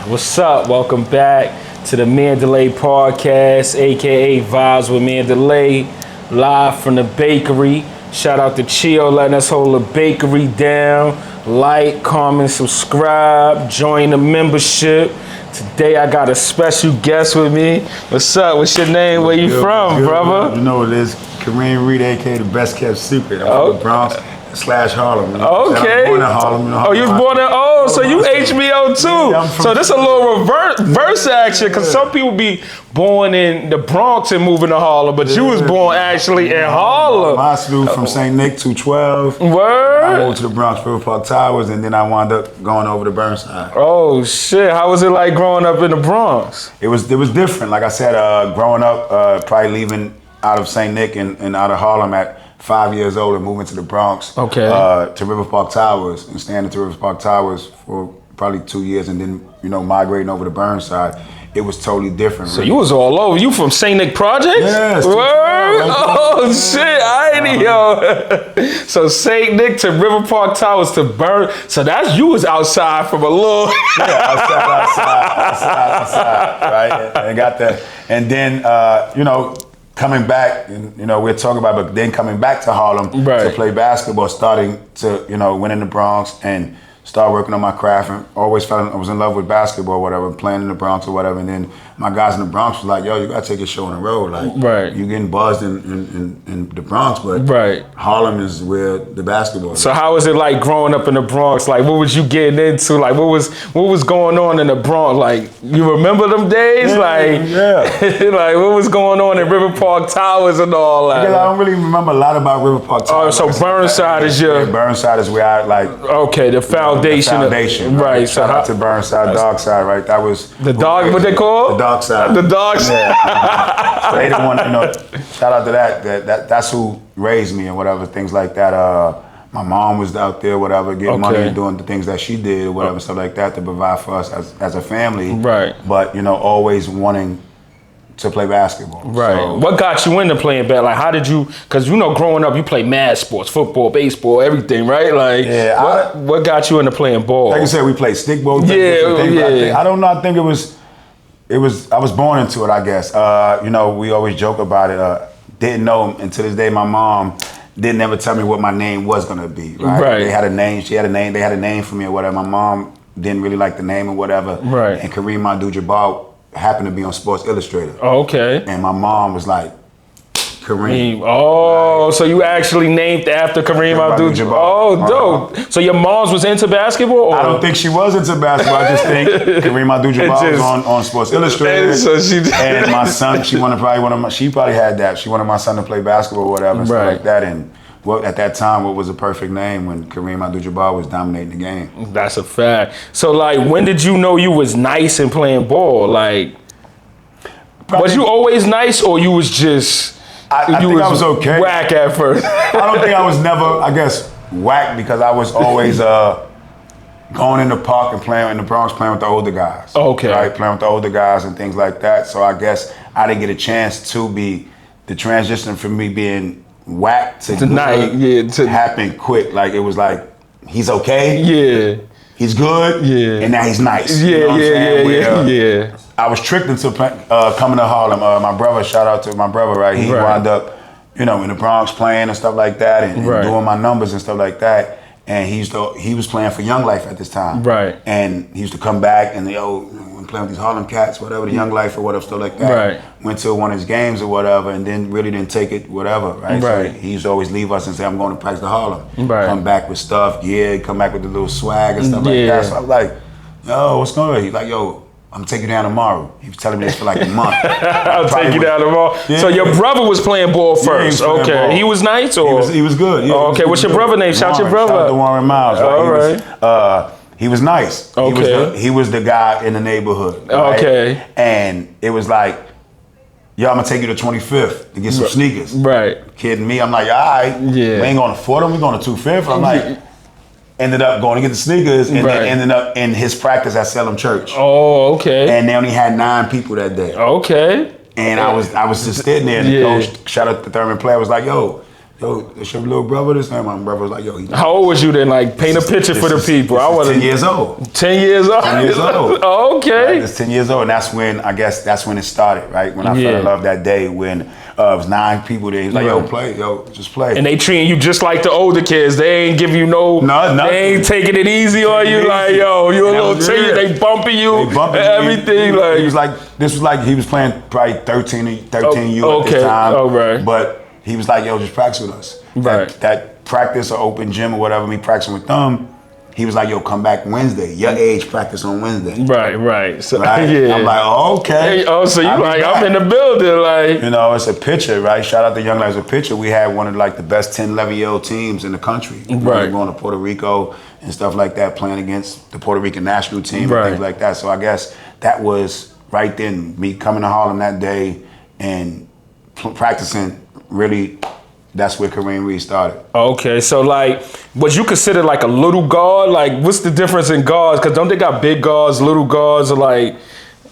What's up? Welcome back to the Mandalay Podcast, aka Vibes with Mandalay, live from the bakery. Shout out to Chill letting us hold the bakery down. Like, comment, subscribe, join the membership. Today I got a special guest with me. What's up? What's your name? Where you from, brother? You know what it is. Kareem Reid, aka the best kept secret. I'm from the Bronx / Harlem. Okay. I was born in Harlem. You was born in, so you HBO too. Yeah, so this a little reverse action, because some people be born in the Bronx and moving to Harlem, but you was born actually in Harlem. My school from St. Nick 212. Word? I moved to the Bronx, River Park Towers, and then I wound up going over to Burnside. Oh shit! How was it like growing up in the Bronx? It was different. Like I said, growing up, probably leaving out of St. Nick and out of Harlem at 5 years old and moving to the Bronx, to River Park Towers and staying at the River Park Towers for probably 2 years, and then migrating over to Burnside. It was totally different. So really. You was all over. You from St. Nick Projects? Yes. Word? Oh shit! I ain't yo. So St. Nick to River Park Towers to Burn. So that's you was outside from a little. outside, right? And got that, and then coming back, and we're talking about, but then coming back to Harlem to play basketball, starting to win in the Bronx and start working on my craft, and always felt I was in love with basketball, or whatever, playing in the Bronx or whatever. And then my guys in the Bronx was like, "Yo, you gotta take your show on the road. Like, you getting buzzed in the Bronx, but Harlem is where the basketball is." So how was it like growing up in the Bronx? Like, what was you getting into? Like, what was going on in the Bronx? Like, you remember them days? Like, like what was going on in River Park Towers and all that? Because I don't really remember a lot about River Park Towers. Oh, so Burnside is your... Burnside is where I like... Okay, the foundation. Right. Shout out to Burnside, Dark Side, right? That was... The dog, what they call? The Dark Side. The Dark Side. So they the one, shout out to that's who raised me and whatever, things like that. My mom was out there, whatever, getting money and doing the things that she did or whatever, stuff like that to provide for us as a family. Right. But, always wanting to play basketball. Right. So, what got you into playing basketball? Like, how did you, because growing up, you played mad sports, football, baseball, everything, right? Like, what got you into playing ball? Like I said, we played stickball. I don't know, I think it was, I was born into it, I guess. We always joke about it. Didn't know, and to this day, my mom didn't ever tell me what my name was gonna be, right? They had a name, she had a name, they had a name for me or whatever. My mom didn't really like the name or whatever. Right. And Kareem Reid happened to be on Sports Illustrated. Oh, okay. And my mom was like, Kareem. Oh, so you actually named after Kareem Abdul-Jabbar. Oh, dope. So your mom's was into basketball? Or? I don't think she was into basketball. I just think Kareem Abdul-Jabbar was on Sports Illustrated. And my son, she probably had that. She wanted my son to play basketball or whatever, and stuff like that. And at that time, what was a perfect name when Kareem Abdul-Jabbar was dominating the game? That's a fact. So, like, when did you know you was nice in playing ball? Like, was you always nice, or you was just... I think I was okay. Whack at first. I don't think I was never, I guess, whack, because I was always going in the park and playing in the Bronx, playing with the older guys. Okay. Right, playing with the older guys and things like that. So I guess I didn't get a chance to be, the transition from me being whack to happen quick. Like, it was like, he's okay. Yeah. He's good. Yeah. And now he's nice. Yeah. I was tricked into coming to Harlem. My brother, shout out to my brother, right? He wound up, in the Bronx playing and stuff like that, and doing my numbers and stuff like that. And he was playing for Young Life at this time. Right. And he used to come back and playing with these Harlem cats, whatever, the Young Life or whatever, stuff like that. Right. Went to one of his games or whatever, and then really didn't take it, whatever, right? So he used to always leave us and say, "I'm going to practice to Harlem." Right. Come back with stuff, come back with the little swag and stuff like that. So I was like, "Yo, what's going on?" He's like, "Yo, I'm gonna take you down tomorrow." He was telling me this for like a month. I'll take you down tomorrow. Yeah. So your brother was playing ball first. He was nice, or he was good. Yeah, okay, what's your brother name? Shout your brother. Shout out to Warren Miles. Right? All right. He was nice. Okay. He was the guy in the neighborhood. Right? Okay. And it was like, "Yo, I'm gonna take you to 25th to get some sneakers." Right. Kidding me? I'm like, "All right, we ain't going to Fordham. We're going to 25th." I'm like. Ended up going to get the sneakers and then ended up in his practice at Salem Church. Oh, okay. And they only had 9 people that day. Okay. And I was just sitting there, and the coach, shout out to Thurman Player, was like, "Yo, yo, it's your little brother this time. My brother was like, yo. How old was you then? Like, paint a picture for the people. I was 10 years old. 10 years old? 10 years old. Oh, okay. Right? It's 10 years old, and that's when, I guess, that's when it started, right? When I fell in love that day, when it was 9 people there. He was like, yo, play, just play. And they treating you just like the older kids. They ain't give you nothing. They ain't taking it easy on you. Like, yo, you a little team. They bumping you. Everything. He was like, he was playing probably 13 U at this time. Oh, right. But he was like, yo, just practice with us. Right. That practice or open gym or whatever, me practicing with them, he was like, yo, come back Wednesday. Your age practice on Wednesday. Right. So, right? Yeah. I'm like, oh, okay. Hey, oh, so you like, I'm in the building, like. You know, it's a picture, right? Shout out to Young Life. It's a picture. We had one of like the best 10, 11-year-old teams in the country. Right. We were going to Puerto Rico and stuff like that, playing against the Puerto Rican national team and things like that. So I guess that was right then, me coming to Harlem that day and practicing really. That's where Kareem Reid started. Okay, so like, was you considered like a little guard? Like, what's the difference in guards? Because don't they got big guards, little guards, or like?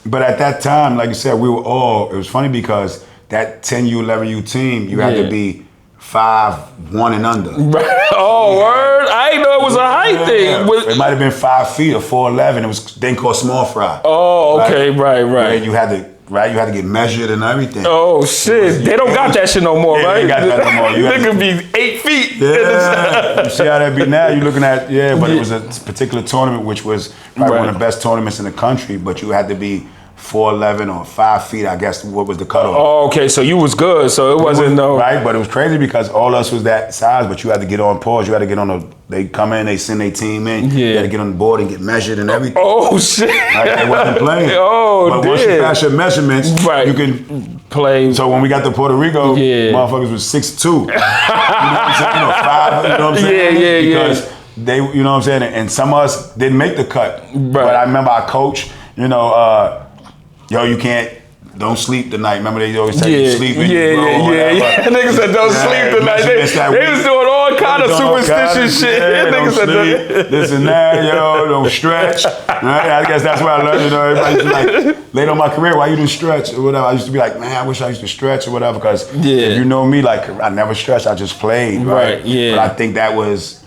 But at that time, like you said, it was funny because that 10U, 11U team, you had to be 5'1" and under. Right. Oh, word! I didn't know it was a height thing. It might have been 5 feet or 4'11". It was then called small fry. Oh, okay, right. And you had to. Right, you had to get measured and everything. Oh shit! They don't got that shit no more, right? They got that no more. They could be 8 feet. Yeah, you see how that be now? You're looking at but it was a particular tournament which was probably one of the best tournaments in the country. But you had to be 4'11" or 5 feet. I guess what was the cutoff? Oh, okay. So you was good. So it wasn't right. But it was crazy because all of us was that size. But you had to get on pause. You had to get on They come in, they send their team in. You had to get on the board and get measured and everything. Oh shit! Like they wasn't playing. But once you pass your measurements, you can play. So when we got to Puerto Rico, motherfuckers was 6'2". You know what I'm saying? 5. You know what I'm saying? Because they, you know what I'm saying? And some of us didn't make the cut. Right. But I remember our coach, yo, you don't sleep tonight. Remember they always tell you sleep in your room. Niggas said don't sleep tonight. They was doing all kind of superstitious shit. Niggas said this and that, yo, don't stretch. Right? I guess that's why I learned, everybody used to like, late on my career, why you didn't stretch or whatever. I used to be like, man, I wish I used to stretch or whatever, because if you know me, like, I never stretched, I just played, right? But I think that was,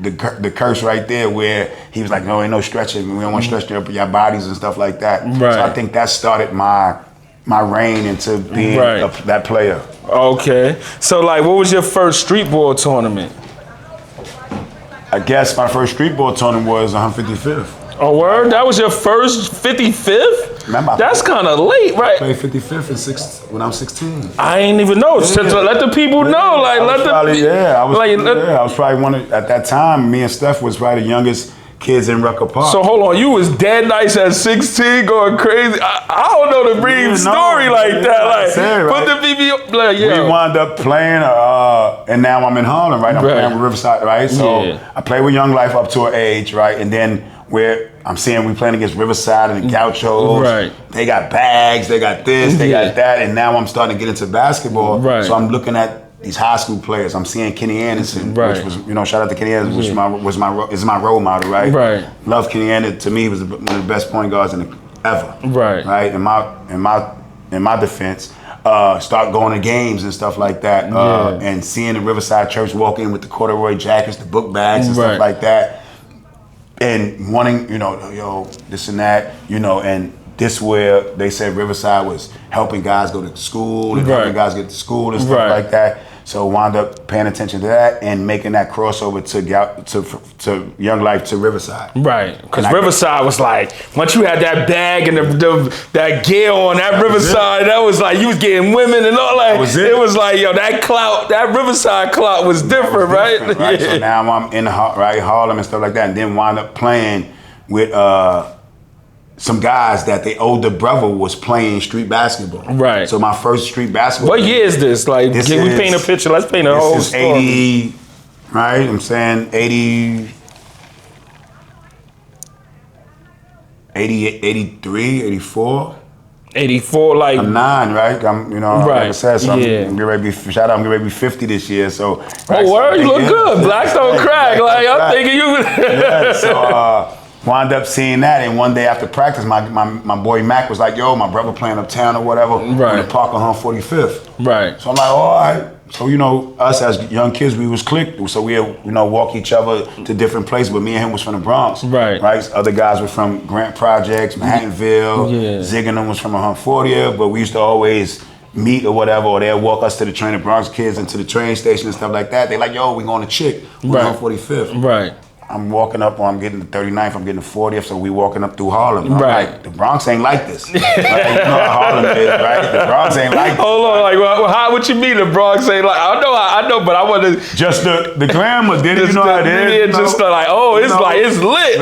the curse right there where he was like, no, ain't no stretching. We don't want to stretch your bodies and stuff like that. Right. So I think that started my reign into being that player. Okay. So, like, what was your first street ball tournament? I guess my first street ball tournament was 155th. Oh, word? That was your first 55th? Remember, that's kind of late, right? I played 55th when I was 16. I ain't even know. Let the people know. Like, I was probably one of, at that time, me and Steph was probably the youngest kids in Rucker Park. So hold on, you was dead nice at 16 going crazy. I don't know the Reid story like that. Like, put the BB, like, we wound up playing, and now I'm in Harlem, right? I'm playing with Riverside, right? So I played with Young Life up to an age, right? And then where I'm seeing we playing against Riverside and the Gauchos. Right. They got bags, they got this, they got that, and now I'm starting to get into basketball. Right. So I'm looking at these high school players. I'm seeing Kenny Anderson, which was, shout out to Kenny Anderson, which is my role model, right? Right. Love Kenny Anderson. To me, he was one of the best point guards ever. Right. Right. In my defense, start going to games and stuff like that, and seeing the Riverside Church walk in with the corduroy jackets, the book bags, and stuff like that. And wanting, this and that, and this where they said Riverside was helping guys go to school and helping guys get to school and stuff like that. So wound up paying attention to that and making that crossover to Young Life to Riverside. Right, because Riverside was like, once you had that bag and that gear on, that Riverside, that was like, you was getting women and all that. It was like, that clout, that Riverside clout was different, right? Yeah. So now I'm in Harlem and stuff like that, and then wound up playing with some guys that their older brother was playing street basketball. Right. So my first street basketball. What year is this? Like, we paint a picture. Let's paint a whole story. 80, right? I'm saying 80, 83, 84. 84, like. I'm 9, right? I'm, like I said, so I'm getting ready to be 50 this year. So. Oh, word, you look good. Black don't crack. Like, I'm thinking you. So, wound up seeing that, and one day after practice, my boy Mac was like, yo, my brother playing uptown or whatever, in the park on 145th. Right. So I'm like, all right, So, you know, us as young kids, we was clicked. So we, you know, walk each other to different places. But me and him was from the Bronx. Right. Other guys were from Grant Projects, Manhattanville. Yeah. Zig and them was from 140th. But we used to always meet or whatever, or they'd walk us to the train, the Bronx kids into the train station and stuff like that. They like, yo, we going to Chick. We're on 145th. Right. I'm walking up, I'm getting the 39th, I'm getting the 40th, so we walking up through Harlem. I'm like, the Bronx ain't like this. Right? You know how Harlem is, right? The Bronx ain't like this. Hold on, like, well, how would you mean the Bronx ain't like? I know, but I want to just the glamour, did you know how it is? Just like, oh, it's like it's lit,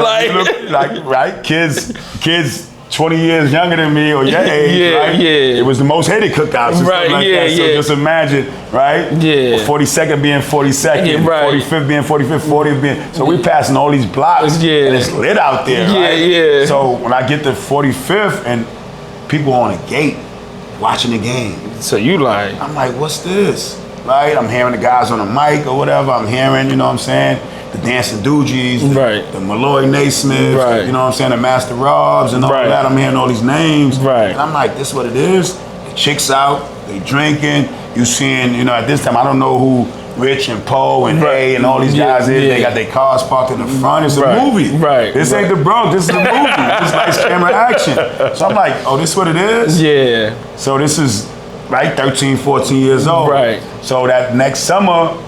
like right, kids 20 years younger than me or your age, right? Yeah. It was the most hated cookouts, right? Like that. So just imagine, right? Yeah. 42nd being 42nd, right. 45th being 45th, 40th being. So we passing all these blocks, and it's lit out there, right? Yeah. So when I get to 45th and people on a gate watching the game, so you like, I'm like, what's this? Right? I'm hearing the guys on the mic or whatever. I'm hearing, you know what I'm saying? The Dancing Doogies, the Malloy Naismiths, you know what I'm saying? The Master Robs and all that. I'm hearing all these names. And I'm like, this is what it is? The chicks out, they drinking. You seeing, you know, at this time, I don't know who Rich and Poe and A and all these guys is. They got their cars parked in the front. It's a movie. This ain't the Bronx, this is a movie. This is nice camera action. So I'm like, oh, this is what it is? Yeah. So this is, right, 13, 14 years old. So that next summer,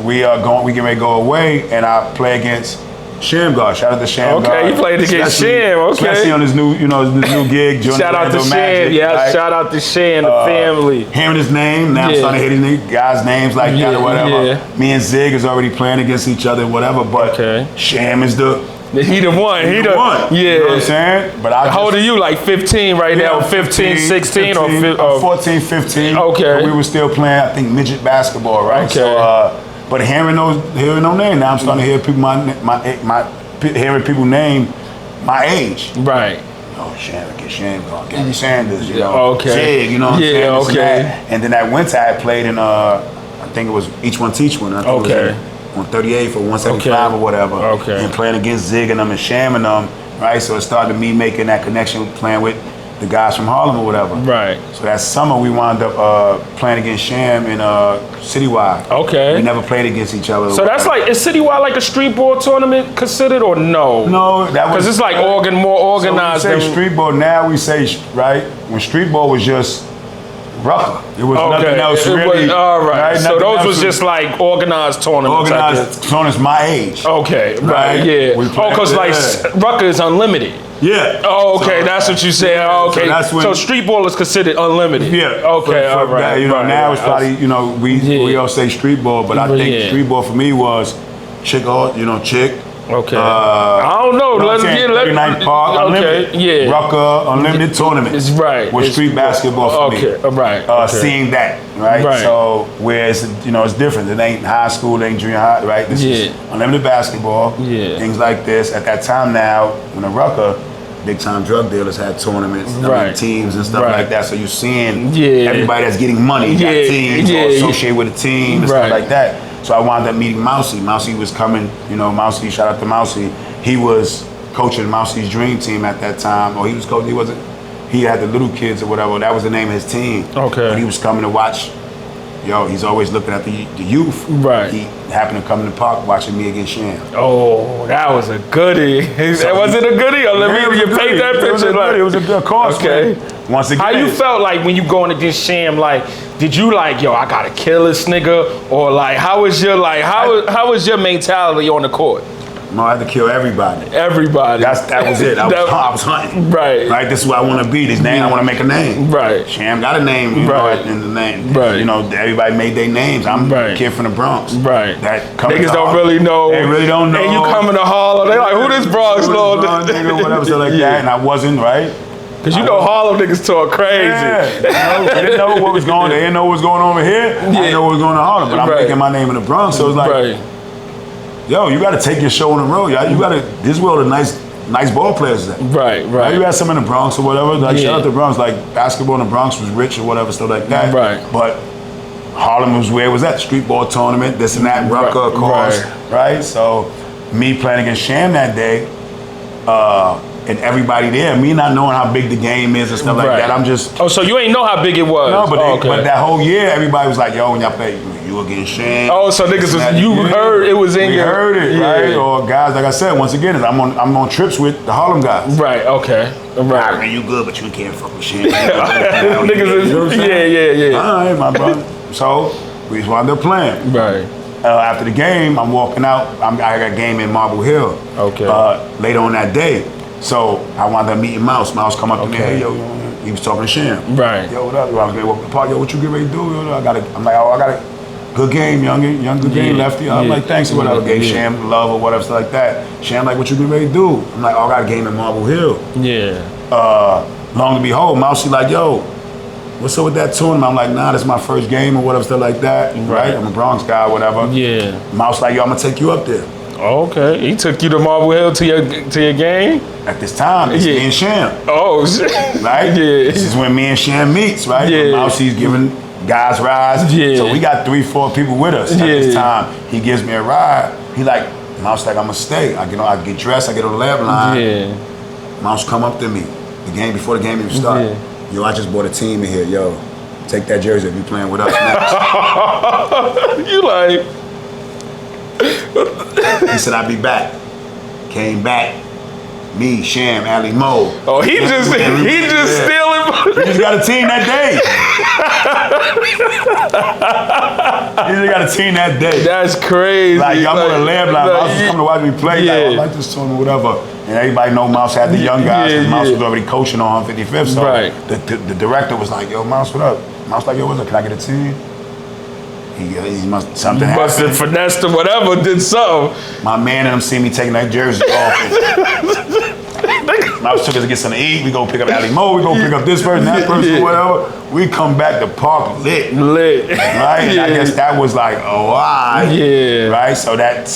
we get ready to go away, and I play against Shamgar. Shout out to Shamgar. Okay, you played against Sham. Okay, especially on his new, you know, his new gig. Shout out to Sham. Yeah, right? Shout out to Sham, the family. Hearing his name now, I'm starting to hear these guys' names like that or whatever. Me and Zig is already playing against each other, whatever. But Sham is he the one. He the one. Yeah. You know what I'm saying? But how old are you? Like 15 right now? 15, 16 or 14, 15. Okay. But we were still playing, I think, midget basketball, right? Okay. So, but hearing no name now, I'm starting to hear people hearing people name my age. Right. Oh, Shamgar, Gary Sanders, you know. Zig, you know what I'm saying? Okay. And then that winter I played in I think it was Each One Teach One. I think it was on 38 for 175 or whatever. And playing against Zig and them and Sham and them, right? So it started me making that connection, playing with the guys from Harlem or whatever. Right. So that summer we wound up playing against Sham in Citywide. Okay. We never played against each other. So that's like, is Citywide like a street ball tournament considered or no? No, that was. Because it's like more organized. So when we say street ball now, we say, right, when street ball was just Rucker. It was nothing else really. All right. So those was just like organized tournaments. Organized tournaments my age. Okay. Right. Yeah. Oh, because like Rucker is unlimited. Yeah. Oh, okay. So, that's what you said. Okay. So street ball is considered unlimited. Yeah. Okay. All right. You know, now it's probably, you know, we all say street ball, but I think street ball for me was Chick. Okay. I don't know. Let's get 39 Park, Unlimited. Rucker, Unlimited tournament. It's right. Was street basketball for me. Right. Seeing that, right? So where it's, you know, it's different. It ain't high school, it ain't junior high, right? This is unlimited basketball. Things like this. At that time now, when the Rucker, big time drug dealers had tournaments, teams and stuff like that. So you're seeing everybody that's getting money got teams or associated with a team and stuff like that. So I wound up meeting Mousy. Mousy was coming, you know, Mousy, shout out to Mousy. He was coaching Mousy's dream team at that time. Or he was coaching, he had the little kids or whatever. That was the name of his team. Okay. But he was coming to watch, he's always looking at the youth. Right. He happened to come in the park watching me against Sham. Oh, that was a goodie. Was it a goodie? Or let me paint that picture. It was a good course. Okay. Once again. How you felt like when you going against Sham? Like, did you like, I gotta kill this nigga? Or like, how was your mentality on the court? No, I had to kill everybody. Everybody. That was it. I was hunting. Right. Right. This is what I want to be. This name, I want to make a name. Right. Sham got a name. You know, in the name. Right. You know, everybody made their names. I'm a kid from the Bronx. Right. That niggas don't really know. They really don't know. And you coming to Harlem, they like, who this Bronx Lord? Nigga, whatever, so like that. And I wasn't right. Cause you know Harlem niggas talk crazy. Yeah, they didn't know what was going on. They didn't know what was going on over here. I didn't know what was going on in Harlem. But I'm making my name in the Bronx. So it's like, yo, you got to take your show on the road. You got to. This world of nice ball players. Right. You got some in the Bronx or whatever. Like shout out to the Bronx. Like basketball in the Bronx was rich or whatever, stuff like that. Right. But Harlem was where it was at. Street ball tournament, this and that, Rucker, of course. Right. So me playing against Sham that day. and everybody there, me not knowing how big the game is and stuff like that, I'm just... Oh, so you ain't know how big it was? No, but that whole year, everybody was like, yo, when y'all play, you against Sham. Oh, so niggas heard it was in we your... We heard it, right? Or guys, like I said, once again, I'm on trips with the Harlem guys. Right, okay. Right. Man, you good, but you can't fuck with Sham. Niggas you know what I'm saying? Yeah. All right, my brother. So, we just wound up playing. Right. After the game, I'm walking out. I got a game in Marble Hill. Okay. Later on that day. So I wound up meeting Mouse. Mouse come up to me, hey, yo, he was talking to Sham. Right. Yo, what up? I was going to walk to the park. Yo, what you get ready to do? I'm like, oh, I got a good game, young good game, lefty. I'm like, thanks or whatever. Gave Sham love or whatever, stuff like that. Sham like, what you get ready to do? I'm like, oh, I got a game in Marble Hill. Yeah. Long to behold, Mouse, she like, yo, what's up with that tournament? I'm like, nah, this is my first game or whatever, stuff like that. Right? I'm a Bronx guy, whatever. Yeah. Mouse like, yo, I'm gonna take you up there. Okay. He took you to Marble Hill to your game? At this time, it's me and Sham. Oh, shit. Right? Yeah. This is when me and Sham meets, right? Yeah. Mousie's giving guys rides. Yeah. So we got 3-4 people with us at this time. He gives me a ride. He like, Mouse like, I'm gonna stay. I get dressed, I get on the lab line. Yeah. Mouse come up to me. Before the game even started. Yeah. Yo, I just bought a team in here. Yo, take that jersey if you playing with us next. You like... He said, I'll be back. Came back. Me, Sham, Ali Mo. Oh, he just stealing. We just got a team that day. He just got a team that day. That's crazy. Like, I'm on the lab line. Mouse was coming to watch me play. Yeah. Like, I like this tournament, whatever. And everybody know Mouse had the young guys. And Mouse was already coaching on 155th. So the director was like, yo, Mouse, what up? Mouse like, yo, what's up? Can I get a team? He must something happened. Must have finessed or whatever, did something. My man and them see me taking that jersey off. Mouse took us to get something to eat. We go pick up Ali Mo. We go pick up this person, that person, whatever. We come back to park lit. Right? And I guess that was like, oh, all right. Yeah. Right? So that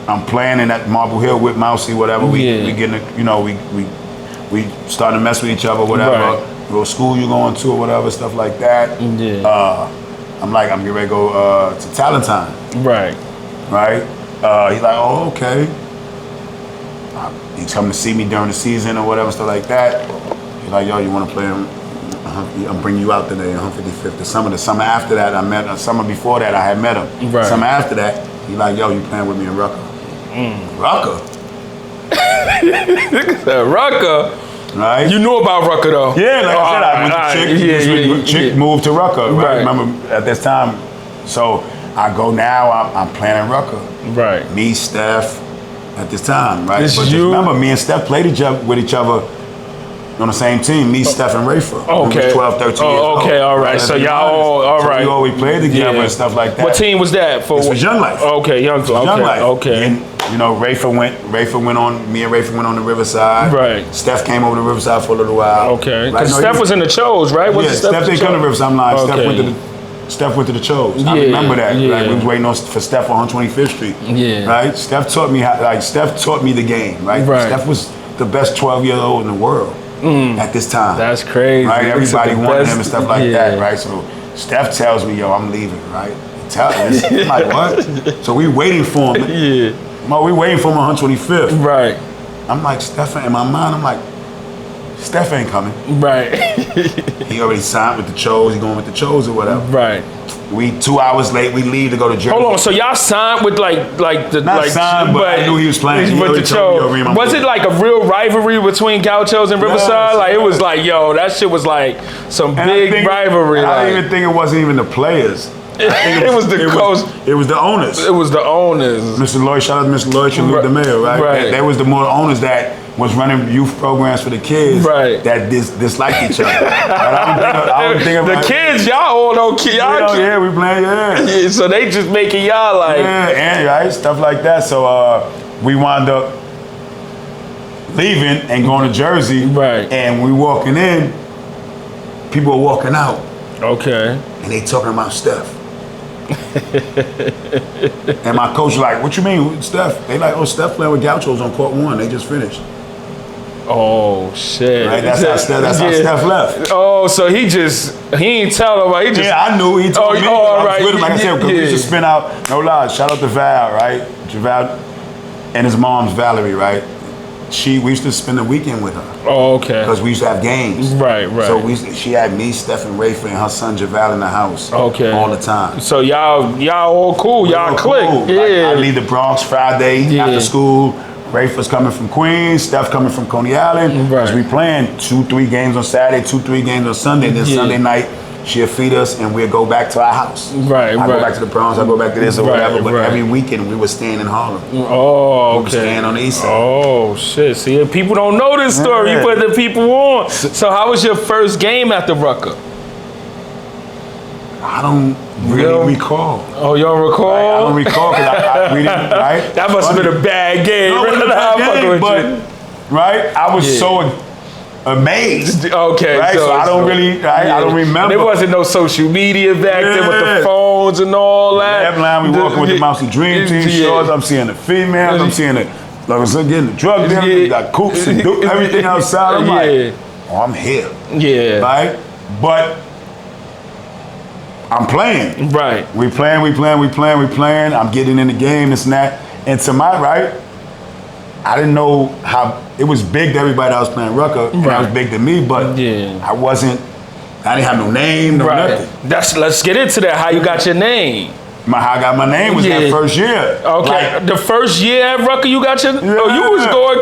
I'm playing in that Marble Hill with Mousy, whatever. We getting, we starting to mess with each other, whatever. Right. What school you going to or whatever, stuff like that. Yeah. I'm getting ready to go to Talentine. Right. He's like, oh, okay. He's coming to see me during the season or whatever, stuff like that. He's like, yo, you want to play him? I'm bringing you out today, 155th. The summer after that, I met him. Summer before that, I had met him. Right. Summer after that, he's like, yo, you playing with me in Rucker. Rucker? Rucker? Right? You knew about Rucker, though. Yeah, like I said, I went to Chick moved to Rucker, right? Remember, at this time, so I go now, I'm playing in Rucker. Right. Me, Steph, at this time, right? This but you? remember, me and Steph played with each other on the same team. Me, Steph, and Rafer. Okay. We was 12, 13 years old. Okay, all right. So y'all all right. So we always played together and stuff like that. What team was that for? This was Young Life. Okay, Young Life. Okay. And, Rafer went on, me and Rafer went on the Riverside. Right. Steph came over to Riverside for a little while. Okay. Because Steph was in the Chos, right? Steph didn't come to Riverside. I'm lying. Okay. Steph went to the Chos. I remember that. Yeah. Like, we was waiting for Steph on 125th Street. Yeah. Right? Steph taught me the game, right? Steph was the best 12-year-old in the world at this time. That's crazy. Right? Everybody wanted him and stuff like that, right? So Steph tells me, yo, I'm leaving, right? I'm like, what? So we waiting for him. Yeah. We waiting for him on 125th. Right. I'm like, Steph, in my mind, I'm like, Steph ain't coming. Right. He already signed with the Chos. He going with the Chos or whatever. Right. We 2 hours late. We leave to go to Jersey. Hold on. So y'all signed with Not signed, but I knew he was playing. With the Chos. Was it like a real rivalry between Gauchos and Riverside? Like it was like, yo, that shit was like some big rivalry. I don't even think it wasn't even the players. It was the coach. It was the owners. It was the owners. Mr. Lloyd, shout out to Mr. Lloyd, Luke the mayor, right? Right. That was the more owners that was running youth programs for the kids, right? That disliked each other. I don't think the kids, y'all all don't kids. Yeah, we playing, yeah. So they just making y'all like and right stuff like that. So we wound up leaving and going to Jersey, right? And we walking in, people are walking out, okay, and they talking about Steph. And my coach was like, what you mean, Steph? They like, oh, Steph playing with Gauchos on court 1. They just finished. Oh shit! Right, that's how Steph left. Oh, so he ain't tell nobody. He just I knew. He told me. All right. Like I said, because we used to spin out. No lie. Shout out to Val, right? Javal and his mom's Valerie, right? we used to spend the weekend with her. Oh, okay. Because we used to have games. Right. So she had me, Steph, and Rafa, and her son Javal in the house. Okay. All the time. So y'all all cool. Y'all click. Cool. Yeah. Like, I leave the Bronx Friday after school. Rafa's coming from Queens. Steph coming from Coney Island. Right. We playing 2-3 games on Saturday, 2-3 games on Sunday. Then Sunday night, she'll feed us and we'll go back to our house. Right. I go back to the Bronx, I go back to this or whatever. But every weekend we were staying in Harlem. Oh, okay. We were staying on the east side. Oh, shit. See, people don't know this story. You put the people on. So how was your first game at the Rucker? I don't really recall. Oh, you don't recall? Right? I don't recall because we didn't, right? That must have been a bad game. No, it was a bad game, but, right? I was so amazed. Okay. Right? So I don't really, right? I don't remember. And there wasn't no social media back then with the phones and all that. Every line we walking with the Mousy Dream Team shorts. I'm seeing the females. I'm seeing the, like I said, getting the drug dealers. We got coops and everything outside. I'm like, oh, I'm here. Yeah. Right? But I'm playing. Right. We playing. I'm getting in the game, this and that. And to my right, I didn't know how it was big to everybody that was playing Rucker, and that was big to me, but I didn't have no name, no nothing. Let's get into that. How you got your name? How I got my name was that first year. Okay, like, the first year at Rucker, you got your. Oh, you was going.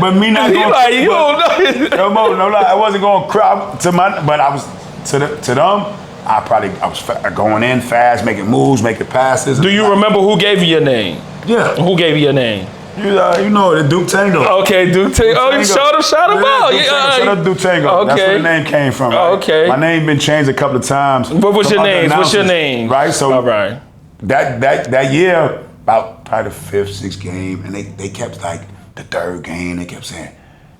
But me not going. Like, you don't know. No, I wasn't going to my. But I was to them. I was going in fast, making moves, making passes. Do you remember who gave you your name? Yeah. Who gave you your name? You know, the Duke Tango. Okay, Duke Tango. Oh, you shout him out. Shout out Duke Tango. Okay. That's where the name came from. Right? Okay. My name been changed a couple of times. What was your name? What's your name? Right, so all right. That year, about probably the 5th, 6th game, and they kept like the 3rd game, they kept saying,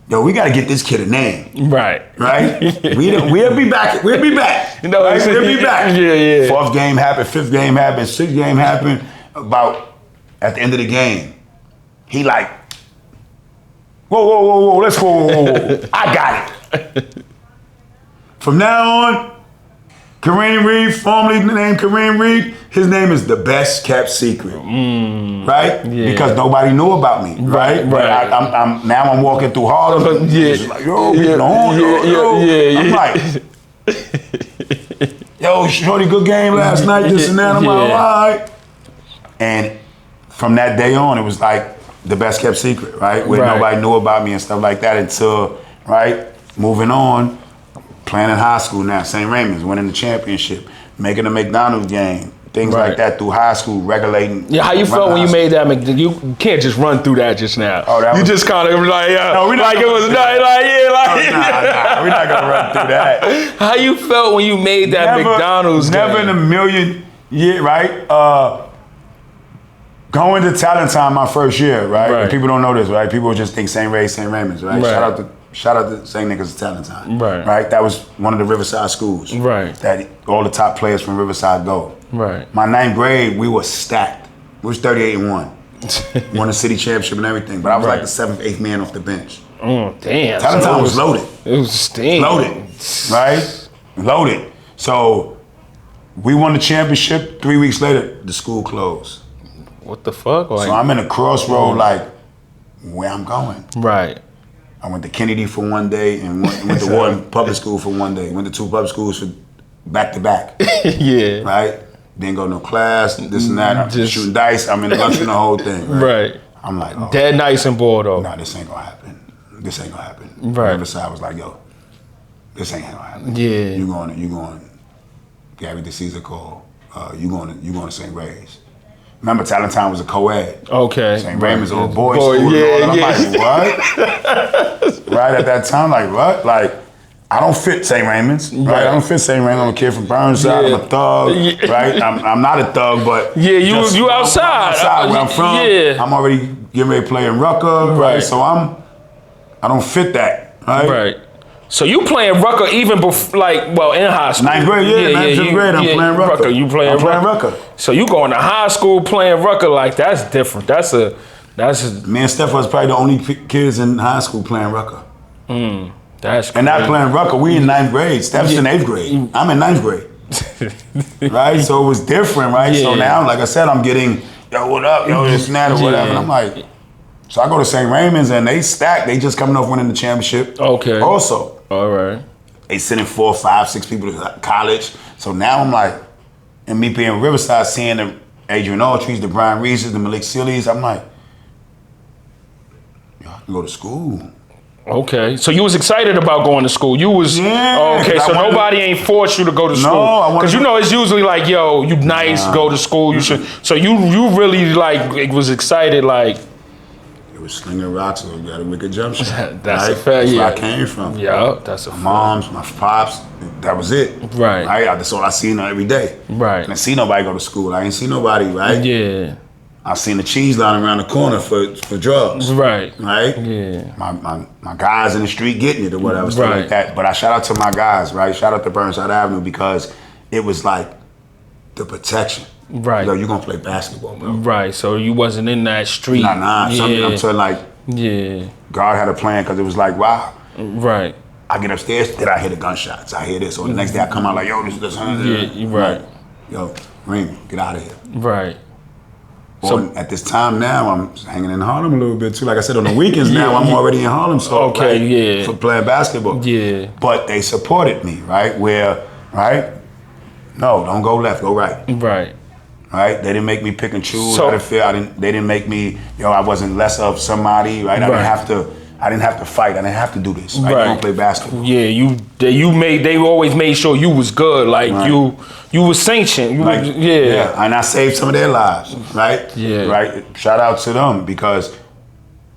yo, we gotta get this kid a name. Right. We'll be back. We'll be back. No, right? We'll be back. Yeah. 4th game happened, 5th game happened, 6th game happened. About at the end of the game, he like, whoa, let's go. I got it. From now on, Kareem Reid, formerly named Kareem Reid, his name is the best kept secret, right? Yeah. Because nobody knew about me, right? But I'm walking through Harlem. It's like, yo, I'm like, yo, shorty, good game last night, this and that. I'm like, all right. And from that day on, it was like the best kept secret, right? Where nobody knew about me and stuff like that until, moving on. Playing in high school now, St. Raymond's, winning the championship, making a McDonald's game, things like that through high school, regulating. Yeah, how you felt when you made that? You can't just run through that just now. Oh, that you just kind of like, no, we're not like it was nothing, nah, we're not gonna run through that. How you felt when you made that McDonald's game? Never in a million years, right? Going to Talent Time my first year, right? People don't know this, right? People just think St. Raymond's, right? Shout out to St. Niggas Talent Time. Right. That was one of the Riverside schools. Right. That all the top players from Riverside go. Right. My 9th grade, we were stacked. We was 38-1. Won the city championship and everything. But I was like the 7th, 8th man off the bench. Oh, damn. Talent Time was loaded. It was steam. Loaded. Right? Loaded. So we won the championship. 3 weeks later, the school closed. What the fuck? So I'm in a crossroad like, where I'm going. Right. I went to Kennedy for one day and went to Wharton Public School for one day. Went to 2 public schools for back to back. Yeah. Right? Didn't go to no class, this and that. I'm just shooting dice. I'm in the lunch and the whole thing. Right. I'm like, oh. Dead nice and bored though. Nah, this ain't gonna happen. Right. Riverside was like, yo, this ain't gonna happen. Yeah. You going, Gary DeCesar called. You going to St. Ray's. Remember, Talent Time was a co-ed. Okay. St. Raymond's old boys school. Yeah, and I'm like, what? Right at that time, like, what? Like, I don't fit St. Raymond's, right? I don't fit St. Raymond's. I'm a kid from Burnside. I'm a thug, right? I'm not a thug, but you outside. Outside where I'm from. Yeah. I'm already getting ready to play in Rucker, right? So I don't fit that, right? Right. So you playing Rucker even before, in high school? 9th grade, 9th grade, I'm playing Rucker. You playing Rucker. So you going to high school playing Rucker, like that's different. That's me and Steph was probably the only kids in high school playing Rucker. That's and not playing Rucker. We in 9th grade. Steph's in 8th grade. I'm in 9th grade. Right? So it was different, right? Yeah. So now, like I said, I'm getting, yo, what up? Yo, this and that or whatever. And I'm like, So I go to St. Raymond's and they stacked. They just coming off winning the championship. Okay. Also. All right. They sending 4, 5, 6 people to college. So now I'm like, and me being Riverside, seeing the Adrian Autry's, the Brian Reeses, the Malik Sealy's, I'm like, yo, I can go to school. Okay, so you was excited about going to school. You was okay. So nobody ain't forced you to go to school because you know it's usually like, yo, you nice, go to school. You should. So you really like was excited like. It was slinging rocks, so you got a wicked jump shot. That's a fair. That's where I came from. Yeah, that's a my moms, my pops. That was it. Right. That's all I seen every day. Right. I didn't see nobody go to school. I ain't see nobody. Right. Yeah. I seen the cheese line around the corner for drugs. Right. Right? Yeah. My guys in the street getting it or whatever, stuff like that. But I shout out to my guys, right? Shout out to Burnside Avenue because it was like the protection. Right. Yo, you gonna play basketball, bro. Right. So you wasn't in that street. Nah. Something I'm telling like, God had a plan because it was like, wow. Right. I get upstairs, then I hear the gunshots. I hear this. Or the next day I come out like, yo, this. Yeah, right. Like, yo, Raymond, get out of here. Right. So at this time now, I'm hanging in Harlem a little bit too. Like I said, on the weekends now, I'm already in Harlem. So for playing basketball. Yeah. But they supported me, right? No, don't go left, go right. Right. Right? They didn't make me pick and choose how to feel. They didn't make me, I wasn't less of somebody, right? I didn't have to fight. I didn't have to do this. Right? You don't play basketball. Yeah, they always made sure you was good. Like you was sanctioned. And I saved some of their lives. Right? Yeah. Right? Shout out to them because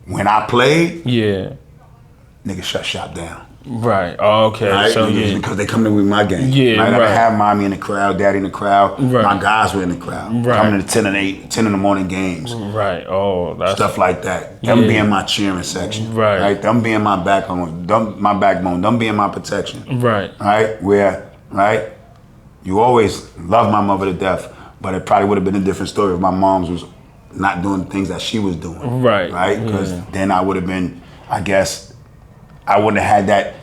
when I played, niggas shut shop down. Right. Oh, okay. Right? So because they come to with my game. Yeah. Right? Right. I have mommy in the crowd, daddy in the crowd. Right. My guys were in the crowd. Right. Coming to 10 and 8, 10 in the morning games. Right. Oh, that's stuff like that. Them being my cheering section. Right. Them being my backbone. My backbone. Them being my protection. Right. Right. You always love my mother to death, but it probably would have been a different story if my mom's was not doing the things that she was doing. Right. Right. Because then I would have been, I guess, I wouldn't have had that.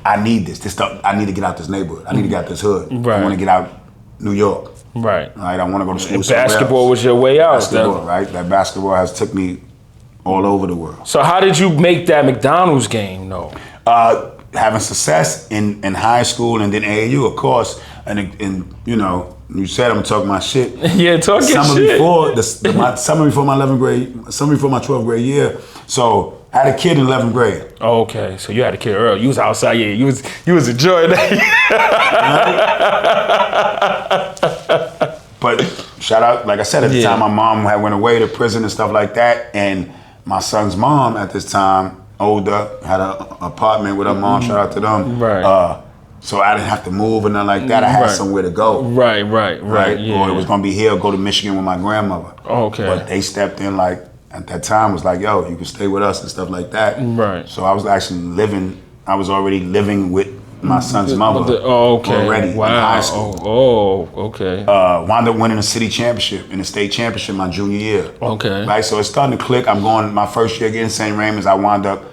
I need this stuff. I need to get out this neighborhood. I need to get out this hood. Right. I want to get out New York. Right. Right. I want to go to school. Basketball was your way out. Basketball, right? That basketball has took me all over the world. So how did you make that McDonald's game though? Having success in high school and then AAU, of course, and you said I'm talking my shit. Yeah, talking shit. Summer before my 12th grade year. So I had a kid in 11th grade. Oh, okay, so you had a kid early. You was outside. Yeah, you was enjoying that. But shout out, like I said, at the time my mom had went away to prison and stuff like that, and my son's mom at this time, older, had an apartment with her mom. Shout out to them. Right. So I didn't have to move or nothing like that. I had somewhere to go. Right. Yeah. Or it was gonna be here or go to Michigan with my grandmother. Okay. But they stepped in like at that time was like, yo, you can stay with us and stuff like that. Right. So I was already living with my son's mother. Already in high school. Okay. Wound up winning a city championship and a state championship my junior year. Okay. Right, so it's starting to click. I'm going my first year getting St. Raymond's. I wound up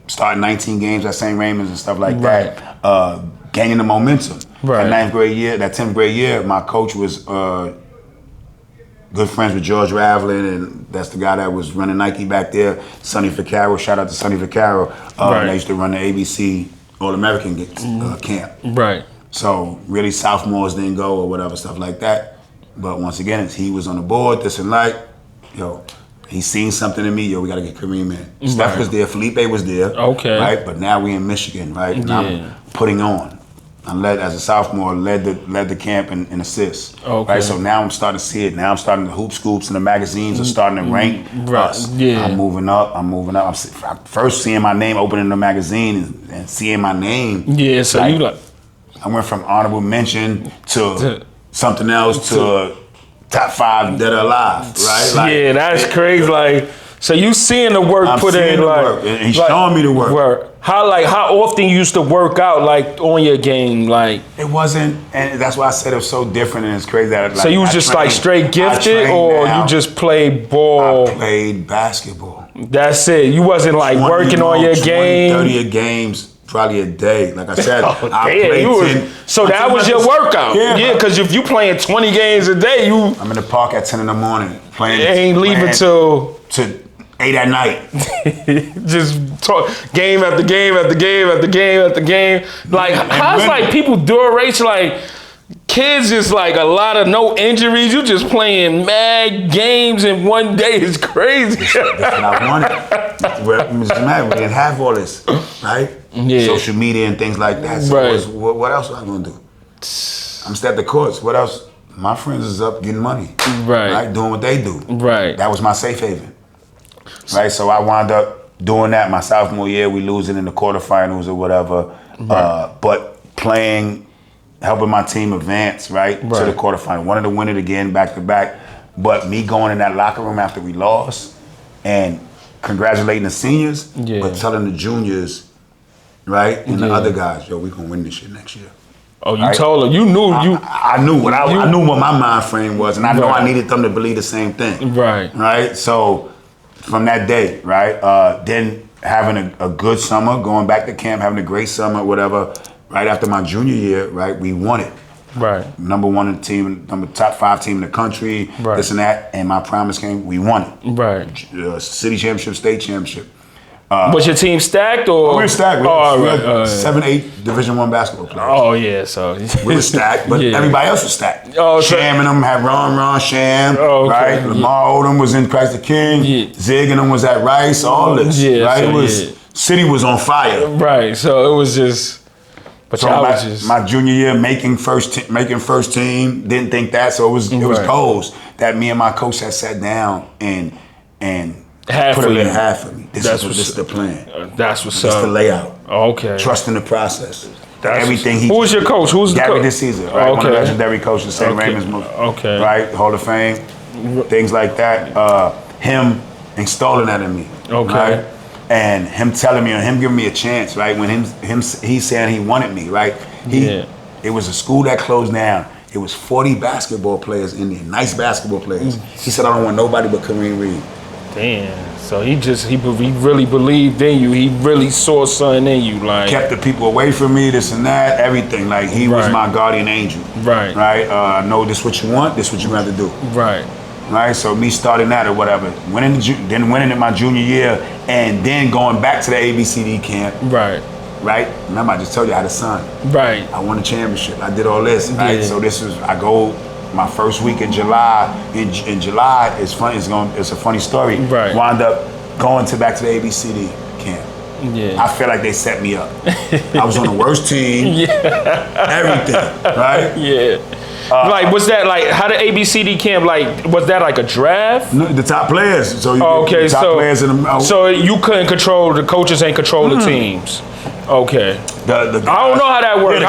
starting 19 games at St. Raymond's and stuff like that. Gaining the momentum. Right. That 10th grade year, my coach was good friends with George Ravlin, and that's the guy that was running Nike back there. Sonny Vaccaro, shout out to Sonny Vaccaro. They used to run the ABC All-American camp. Right. So really sophomores didn't go or whatever, stuff like that. But once again, he was on the board, this and that. He seen something in me. We got to get Kareem in. Steph was there. Felipe was there. Okay. Right? But now we in Michigan, right? And I'm putting on. I as a sophomore, led the camp in assists. Okay. Right? So now I'm starting to see it. Now I'm starting to hoop scoops and the magazines are starting to rank us. Yeah. I'm moving up. I'm first seeing my name opening the magazine and seeing my name. Yeah, so you like... I went from honorable mention to something else to top 5 dead or alive, right? That's crazy. So you seeing the work put in, and he's showing me the work. How often you used to work out on your game, It wasn't, and that's why I said it was so different, and it's crazy that. So you was just straight gifted, or you just played ball? I played basketball. That's it. You wasn't working on your game. 30 games. Probably a day. Like I said, I played 10. So that was your workout. Yeah, because if you playing 20 games a day, I'm in the park at 10 in the morning playing. You ain't leaving till 8 at night. Just talk game after game after game after game after game. Like, how's like people duration, like kids just like a lot of no injuries. You just playing mad games in one day is crazy. That's what I wanted. We didn't have all this, right? Yeah. Social media and things like that. So what else was I gonna do? I'm still at the courts. What else? My friends is up getting money. Right? Doing what they do. Right. That was my safe haven. Right? So I wound up doing that my sophomore year. We losing in the quarterfinals or whatever. Right. But playing, helping my team advance, right? To the quarterfinal. Wanted to win it again, back to back. But me going in that locker room after we lost and congratulating the seniors, but telling the juniors, right, and the other guys, yo, we gonna win this shit next year. Oh, you told her. You knew. I knew what I knew what my mind frame was, and I know I needed them to believe the same thing. Right. So from that day, right, then having a good summer, going back to camp, having a great summer, whatever. Right after my junior year, right, we won it. Right. Number 1 in the team, top 5 team in the country. Right. This and that, and my promise came. We won it. Right. City championship, state championship. Was your team stacked or? We were stacked. We had 7, 8 Division I basketball players. Oh yeah, so we were stacked, but everybody else was stacked. Sham and them had Ron Sham, right? Lamar Odom was in Christ the King. Zig and them was at Rice. All this, right? So, it was City was on fire. Right. So it was just. But so my junior year making first team, didn't think that. So it was posed that me and my coach had sat down and put it in half of me. This is the plan. That's what's up. This the layout. Okay. Trusting the process. Everything he. Who was your coach? Who's the coach? Gary DeCesar, right? One of the legendary coaches, St. Raymond's movie. Okay. Right? Hall of Fame. Things like that. Him installing that in me. Okay. Right? And him telling me, and him giving me a chance, right? When he's saying he wanted me, right? It was a school that closed down. It was 40 basketball players in there, nice basketball players. He said, I don't want nobody but Kareem Reid. Damn. So he really believed in you. He really saw something in you, like kept the people away from me, this and that, everything. Like he was my guardian angel. Right. Right. I know this what you want. This what you have to do. Right. Right. So me starting that or whatever, winning in my junior year, and then going back to the ABCD camp. Right. Right. Remember, I just told you I had a son. Right. I won a championship. I did all this. Right. So I go. My first week in July. In July, it's funny. It's a funny story. Right. Wound up going back to the ABCD camp. Yeah. I feel like they set me up. I was on the worst team. Everything. Right. Yeah. Like, was that like how the ABCD camp? Like, was that like a draft? No, the top players. So the top players in the, so you couldn't control the coaches, ain't control the teams. Okay. I don't know how that works.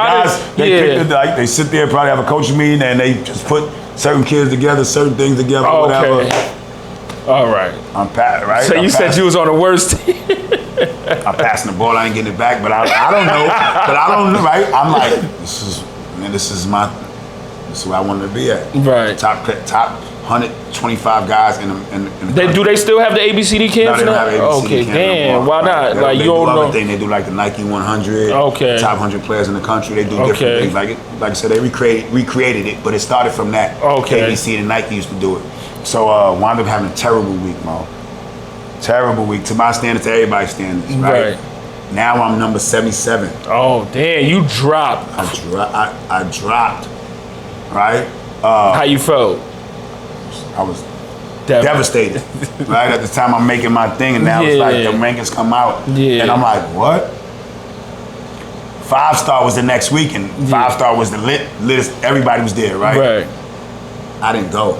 They sit there, probably have a coaching meeting, and they just put certain kids together, certain things together, whatever. All right. Right? So you said you was on the worst team. I'm passing the ball, I ain't getting it back, but I don't know. But I don't know, right? I'm like, this is where I wanted to be at. Right. Top 125 guys in the do they still have the ABCD camps? No, they don't have ABCD Okay, camp damn. Why not? Like you don't know. They do like the Nike 100. Okay. Top 100 players in the country. They do different things. Like I said, they recreated it, but it started from that. Okay. ABC and Nike used to do it. So wound up having a terrible week, Mo. Terrible week to my standards, to everybody's standards. Right. Now I'm number 77. Oh damn! You dropped. I dropped. Right. How you felt? I was devastated. Right at the time, I'm making my thing, and now it's like the rankings come out, and I'm like, what? 5-star was the next week, and 5-star was the lit. Everybody was there, right? Right. I didn't go.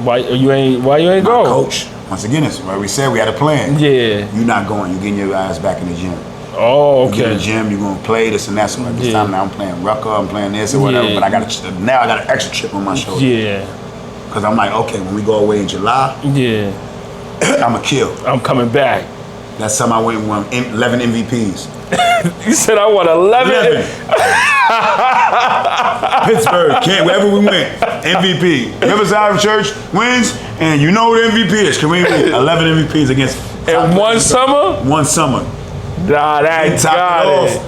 Why you ain't go? Coach. Once again, it's where we said we had a plan. Yeah. You're not going. You're getting your ass back in the gym. Oh, okay. You get in the gym, you're gonna play this and that. So at this time now I'm playing Rucker, I'm playing this or whatever. But I got an extra chip on my shoulder. Yeah. Because I'm like, okay, when we go away in July, I'm a kill. I'm coming back. That's something I went and won 11 MVPs. You said I won 11? Pittsburgh, wherever we went, MVP. Riverside Church wins, and you know what MVP is. Kareem Reid, 11 MVPs against. And one summer? One summer. Nah, that got it.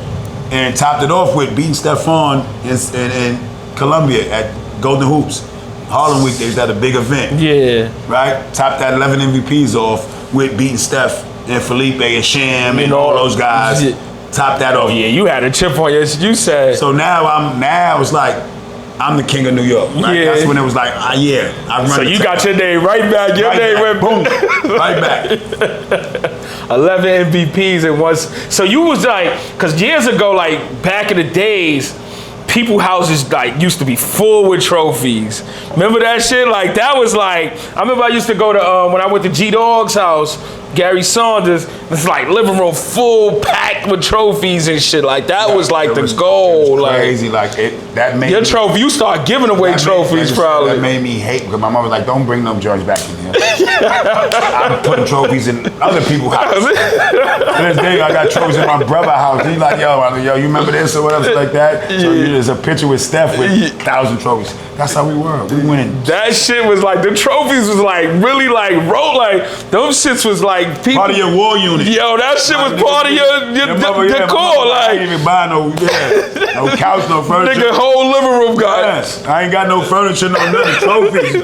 And topped it off with beating Stephon in Columbia at Golden Hoops. Harlem Week, they had a big event. Yeah. Right? Topped that 11 MVPs off with beating Steph and Felipe and Sham and all those guys. Top that off. Yeah, you had a chip on your. You said. So now it's like I'm the king of New York. Right? Yeah. That's when it was like, I run. So you got your name right back. Your name went boom, right back. 11 MVPs and once. So you was like, because years ago, like back in the days, people houses like used to be full with trophies. Remember that shit? Like that was like, I remember I used to go to when I went to G Dog's house, Gary Saunders. It's like living room full packed with trophies and shit. Like that was like the goal. Like crazy. Like that made your trophy. You start giving away trophies probably. That made me hate because my mom was like, "Don't bring no joints back in here." I'm putting trophies in other people's houses. To this day, I got trophies in my brother's house. He's like, yo, you remember this or whatever like that. So there's a picture with Steph with 1,000 trophies. That's how we were. We winning. That shit was like, the trophies was like really like those shits was like people. Part of your war unit. Yo, that shit was part of your decor. Like, I ain't even buy no couch, no furniture. Nigga, whole living room guy. Yes, I ain't got no furniture, no nothing. Trophies.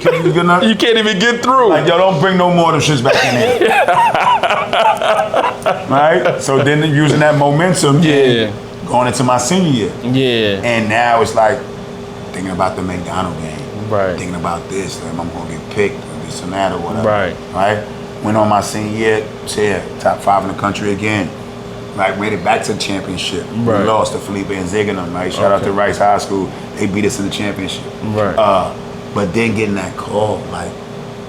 You can't even get through. Like, yo, don't bring no more of them shits back in here. Right? So then using that momentum, going into my senior year. Yeah. And now it's like thinking about the McDonald game. Right. Thinking about this, like I'm gonna get picked, this and that or whatever. Right. Right? Went on my senior year, was here, top 5 in the country again. Like made it back to the championship. Right. We lost to Felipe and Ziganum, right? Shout out to Rice High School. They beat us in the championship. Right. But then getting that call, like,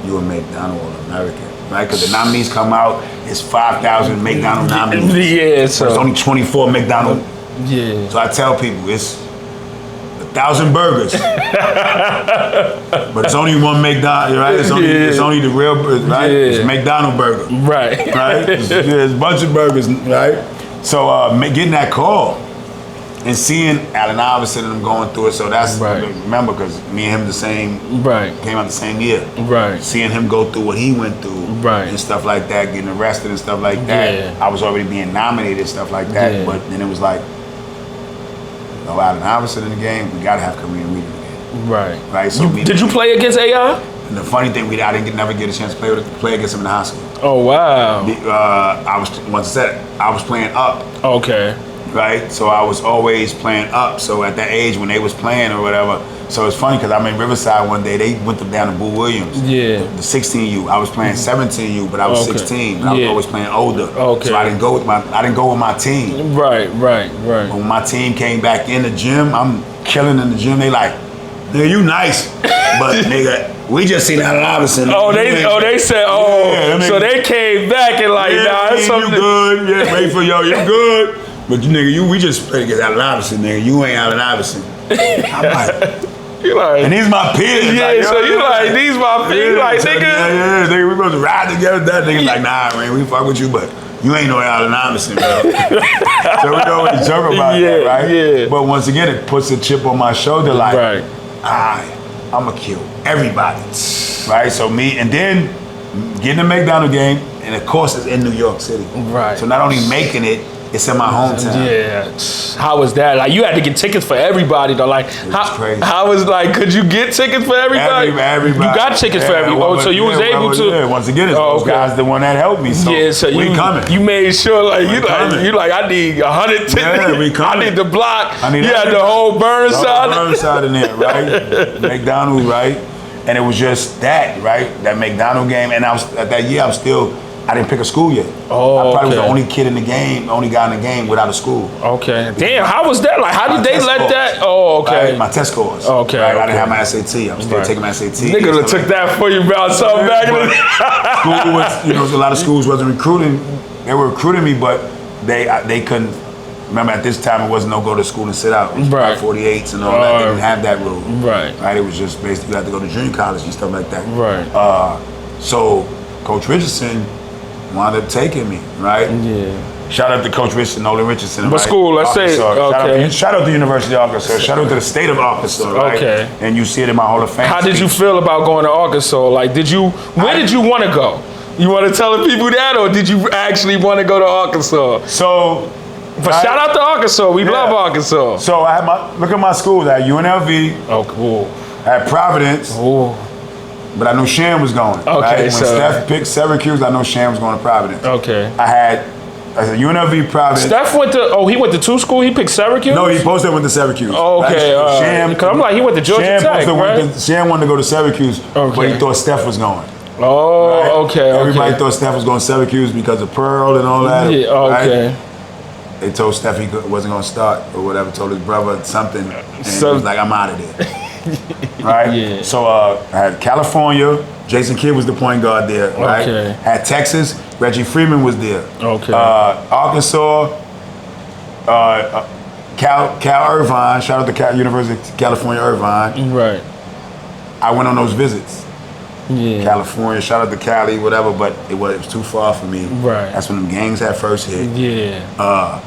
you a McDonald All-American, right? Because the nominees come out, it's 5,000 McDonald nominees. Yeah, so. There's only 24 McDonald. Yeah. So I tell people, it's 1,000 burgers. But it's only one McDonald, right? It's only the real, right? Yeah. It's McDonald burger. Right. Right? There's a bunch of burgers, right? So getting that call and seeing Allen Iverson and them going through it, so that's, remember, because me and him came out the same year. Right. Seeing him go through what he went through and stuff like that, getting arrested and stuff like that. I was already being nominated and stuff like that, but then it was like, no Allen Iverson in the game, we gotta have Kareem Reid in the game. Right. So did you play against AI? And the funny thing, I didn't never get a chance to play against him in high school. Oh wow. I was playing up. Okay. Right, so I was always playing up. So at that age when they was playing or whatever, so it's funny because I'm in Riverside one day. They went down to Boo Williams. Yeah. The 16U. I was playing 17U, but I was 16. But I was always playing older. Okay. So I didn't go with my team. Right. When my team came back in the gym, I'm killing in the gym. They like, nigga, you nice, but nigga, we just seen Allen Iverson. They said, so they came back and like, nah, it's something. You good? Yeah, wait for you good. But we just played against Allen Iverson, nigga. You ain't Allen Iverson. I'm like, you like, and these my peers. Yeah, like, so you like, these my peers, like, nigga. Yeah, nigga, we supposed to ride together. That nigga like, nah, man, we fuck with you, but you ain't no Allen Iverson, bro. So we always joke about that, right? Yeah. But once again, it puts a chip on my shoulder, like, I'm gonna kill everybody, right? So me, and then getting the McDonald game, and of course it's in New York City. Right. So not only making it, it's in my hometown. Yeah. How was that? Like, you had to get tickets for everybody, though. Like, how was, like, could you get tickets for everybody? Everybody. You got tickets for everybody. So you was able to. Yeah, once again, it's those guys the one that helped me. So we coming. You made sure, like, you like, I need 100 tickets. Yeah, we coming. I need the block. You had the whole Burnside. Burnside in there, right? McDonald, right? And it was just that, right? That McDonald game. And that year, I didn't pick a school yet. Oh, I probably was the only kid in the game, only guy in the game without a school. Okay. Damn, how was that? Like, how did they let that? Oh, okay. Right? My test scores. Okay. Right? I didn't have my SAT. I was still taking my SAT. Nigga took that for you about something back in the school was, a lot of schools wasn't recruiting. They were recruiting me, but they couldn't. Remember, at this time, it wasn't no go to school and sit out. It was 48s and all that. They didn't have that rule. Right. It was just basically you had to go to junior college and stuff like that. Right. So Coach Richardson wound up taking me, right? Yeah. Shout out to Coach Richardson, Nolan Richardson. What school? Let's say. Okay. Shout out to the University of Arkansas. Shout out to the state of Arkansas, right? Okay. And you see it in my Hall of Fame. How did you feel about going to Arkansas? Like, where did you want to go? You want to tell the people that, or did you actually want to go to Arkansas? But shout out to Arkansas. We love Arkansas. So I had look at my schools at UNLV. Oh, cool. At Providence. Oh. but I knew Shan was going. Okay, right? When so Steph picked Syracuse, I know Shan was going to Providence. Okay. I said UNLV, Providence. Steph went to, he went to 2 school? He picked Syracuse? No, he posted went to Syracuse. Oh, okay. Right? Because I'm like, he went to Georgia Tech, right? Shan wanted to go to Syracuse, but he thought Steph was going. Oh, right? okay. Everybody thought Steph was going to Syracuse because of Pearl and all that. Yeah, okay. Right? They told Steph he wasn't going to start or whatever, told his brother something, and he was like, I'm out of there. Right? Yeah. So I had California, Jason Kidd was the point guard there, right? Okay. Had Texas, Reggie Freeman was there. Okay. Arkansas, Cal Irvine, shout out to University of California Irvine. Right. I went on those visits. Yeah. California, shout out to Cali, whatever, but it was too far for me. Right. That's when them gangs had first hit. Yeah.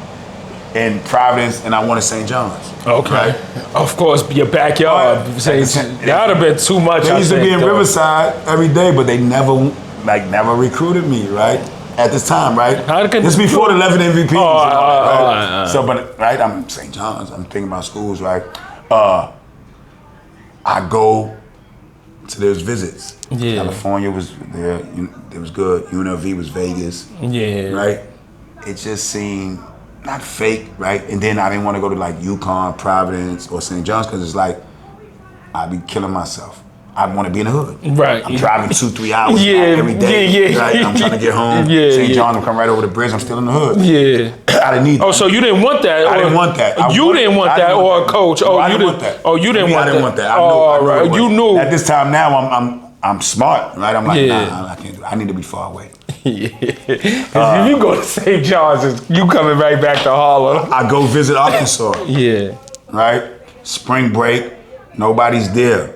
In Providence, and I wanted St. John's. Okay. Right? Of course, your backyard. That would have been too much. They used to be in though. Riverside every day, but they never recruited me, right? At this time, right? This before the 11 MVPs. Right? So, but right, I'm St. John's. I'm thinking about schools, right? I go to those visits. Yeah. California was there. It was good. UNLV was Vegas. Yeah. Right? It just seemed not fake, right? And then I didn't want to go to like UConn, Providence, or St. John's because it's like I'd be killing myself. I want to be in the hood. Right. I'm driving 2-3 hours back every day. Yeah. Right? I'm trying to get home. St. John's will come right over the bridge. I'm still in the hood. Yeah. I didn't need that. Oh, so you didn't want that? I didn't want that. You didn't want that, or a coach? Oh, I you didn't want that. Oh, you didn't want that. I didn't want that. I knew you knew. At this time now, I'm smart, right? I'm like, nah, I can't do it. I need to be far away. Yeah. Because if you go to St. John's, you coming right back to Harlem. I go visit Arkansas. Yeah. Right? Spring break, nobody's there.